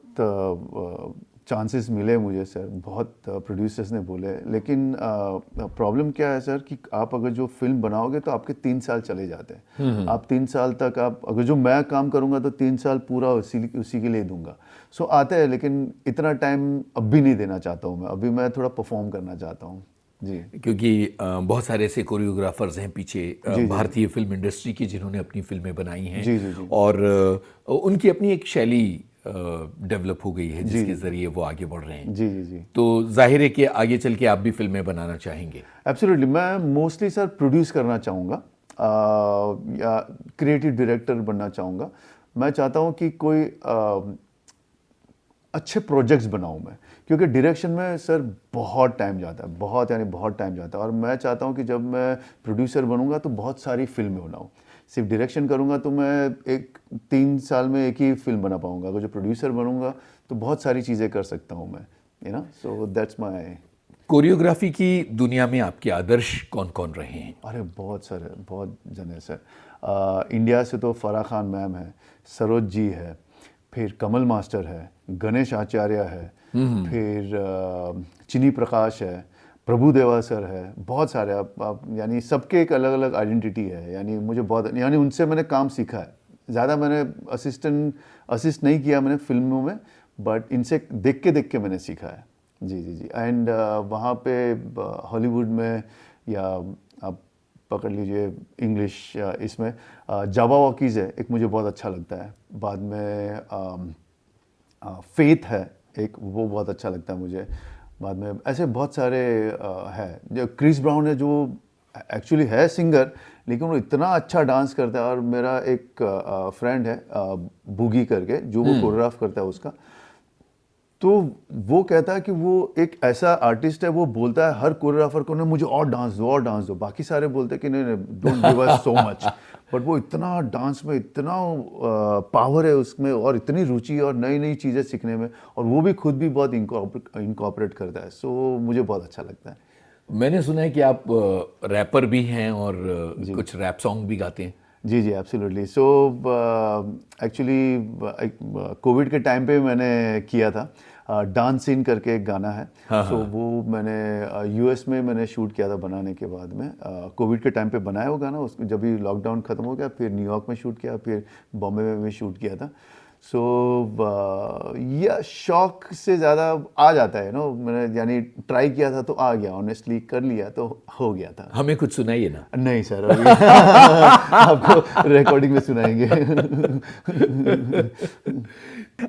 चांसेस मिले मुझे सर, बहुत प्रोड्यूसर्स ने बोले, लेकिन प्रॉब्लम क्या है सर कि आप अगर जो फिल्म बनाओगे तो आपके 3 साल चले जाते हैं। आप 3 साल तक आप अगर जो मैं काम करूँगा तो 3 साल पूरा उसी के लिए दूंगा। सो आते हैं, लेकिन इतना टाइम अब भी नहीं देना चाहता हूँ मैं। अभी मैं थोड़ा परफॉर्म करना चाहता हूँ जी। क्योंकि बहुत सारे ऐसे कोरियोग्राफर्स हैं पीछे भारतीय फिल्म इंडस्ट्री की जिन्होंने अपनी फिल्में बनाई हैं, जी जी जी। और उनकी अपनी एक शैली डेवलप हो गई है जिसके ज़रिए वो आगे बढ़ रहे हैं। जी जी जी। तो जाहिर है कि आगे चल के आप भी फिल्में बनाना चाहेंगे। एब्सोल्युटली, मैं मोस्टली सर प्रोड्यूस करना चाहूँगा या क्रिएटिव डायरेक्टर बनना चाहूँगा। मैं चाहता हूँ कि कोई अच्छे प्रोजेक्ट्स बनाऊँ मैं, क्योंकि डायरेक्शन में सर बहुत टाइम जाता है, बहुत यानी बहुत टाइम जाता है। और मैं चाहता हूँ कि जब मैं प्रोड्यूसर बनूंगा तो बहुत सारी फिल्में बनाऊँ। सिर्फ डायरेक्शन करूँगा तो मैं 3 साल में एक ही फिल्म बना पाऊँगा, अगर जो प्रोड्यूसर बनूँगा तो बहुत सारी चीज़ें कर सकता हूँ मैं, सो दैट्स माई। कोरियोग्राफी की दुनिया में आपके आदर्श कौन कौन रहे हैं? अरे बहुत सारे, बहुत जन है सर। इंडिया से तो फराह खान मैम है, सरोज जी है, फिर कमल मास्टर है, गणेश आचार्य है, फिर चिनी प्रकाश है, प्रभु देवा सर है, बहुत सारे। आप यानी सबके एक अलग अलग आइडेंटिटी है, यानी मुझे बहुत, यानी उनसे मैंने काम सीखा है। ज़्यादा मैंने असिस्ट नहीं किया मैंने फिल्मों में, बट इनसे देख के मैंने सीखा है। जी जी जी। एंड वहाँ पे हॉलीवुड में, या आप पकड़ लीजिए इंग्लिश, इसमें जावा वॉकीज़ है एक, मुझे बहुत अच्छा लगता है। बाद में फेथ है एक, वो बहुत अच्छा लगता है मुझे। बाद में ऐसे बहुत सारे है, जो क्रिस ब्राउन है, जो एक्चुअली है सिंगर, लेकिन वो इतना अच्छा डांस करता है। और मेरा एक फ्रेंड है बुगी करके, जो वो कोरियोग्राफ करता है उसका, तो वो कहता है कि वो एक ऐसा आर्टिस्ट है, वो बोलता है हर कोरियोग्राफर को, ना मुझे और डांस दो। बाकी सारे बोलते हैं कि नहीं don't give us so much, but वो इतना डांस में इतना पावर है उसमें, और इतनी रुचि और नई नई चीज़ें सीखने में, और वो भी खुद भी बहुत इनकॉर्पोरेट करता है। सो मुझे बहुत अच्छा लगता है। मैंने सुना है कि आप रैपर भी हैं और कुछ रैप सॉन्ग भी गाते हैं। जी जी, एब्सोल्युटली। सो एक्चुअली कोविड के टाइम पे मैंने किया था, डांस सीन करके एक गाना है। सो वो मैंने यूएस में मैंने शूट किया था बनाने के बाद में, कोविड के टाइम पे बनाया वो गाना। उसको जब भी लॉकडाउन ख़त्म हो गया, फिर न्यूयॉर्क में शूट किया, फिर बॉम्बे में भी शूट किया था। सो यह शौक से ज़्यादा आ जाता है मैंने यानी ट्राई किया था तो आ गया, ऑनेस्टली कर लिया तो हो गया था। हमें कुछ सुनाइए ना। नहीं सर, अभी आपको रिकॉर्डिंग में सुनाएंगे।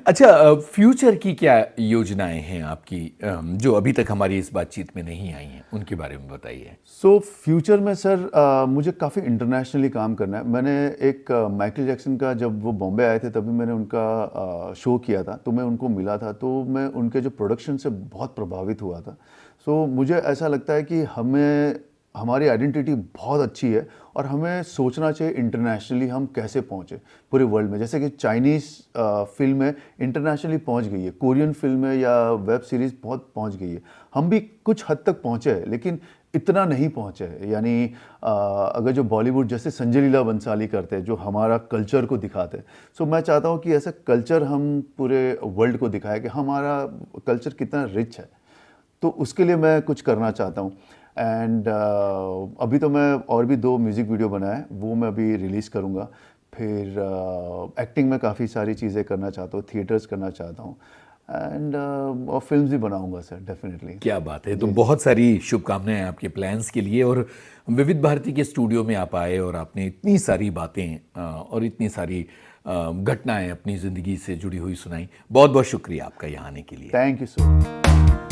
अच्छा, फ्यूचर की क्या योजनाएं हैं आपकी, जो अभी तक हमारी इस बातचीत में नहीं आई हैं, उनके बारे में बताइए। सो फ्यूचर में सर मुझे काफ़ी इंटरनेशनली काम करना है। मैंने एक माइकल जैक्सन का, जब वो बॉम्बे आए थे तभी मैंने उनका शो किया था, तो मैं उनको मिला था, तो मैं उनके जो प्रोडक्शन से बहुत प्रभावित हुआ था। सो मुझे ऐसा लगता है कि हमारी आइडेंटिटी बहुत अच्छी है, और हमें सोचना चाहिए इंटरनेशनली हम कैसे पहुँचे पूरे वर्ल्ड में। जैसे कि चाइनीज़ फिल्में इंटरनेशनली पहुँच गई है, कोरियन फिल्में या वेब सीरीज़ बहुत पहुँच गई है। हम भी कुछ हद तक पहुँचे हैं, लेकिन इतना नहीं पहुँचे है। यानी अगर जो बॉलीवुड जैसे संजय लीला बंसाली करते हैं, जो हमारा कल्चर को दिखाते हैं, सो मैं चाहता हूँ कि ऐसा कल्चर हम पूरे वर्ल्ड को दिखाएं कि हमारा कल्चर कितना रिच है। तो उसके लिए मैं कुछ करना चाहता हूँ। एंड अभी तो मैं और भी 2 म्यूज़िक वीडियो बनाए, वो मैं अभी रिलीज़ करूँगा। फिर एक्टिंग में काफ़ी सारी चीज़ें करना चाहता हूँ, थिएटर्स करना चाहता हूँ, एंड और फिल्म्स भी बनाऊँगा सर, डेफिनेटली। क्या बात है। तो बहुत सारी शुभकामनाएं आपके प्लान्स के लिए, और विविध भारती के स्टूडियो में आप आए और आपने इतनी सारी बातें और इतनी सारी घटनाएं अपनी ज़िंदगी से जुड़ी हुई सुनाई। बहुत बहुत शुक्रिया आपका यहाँ आने के लिए। Thank you so much.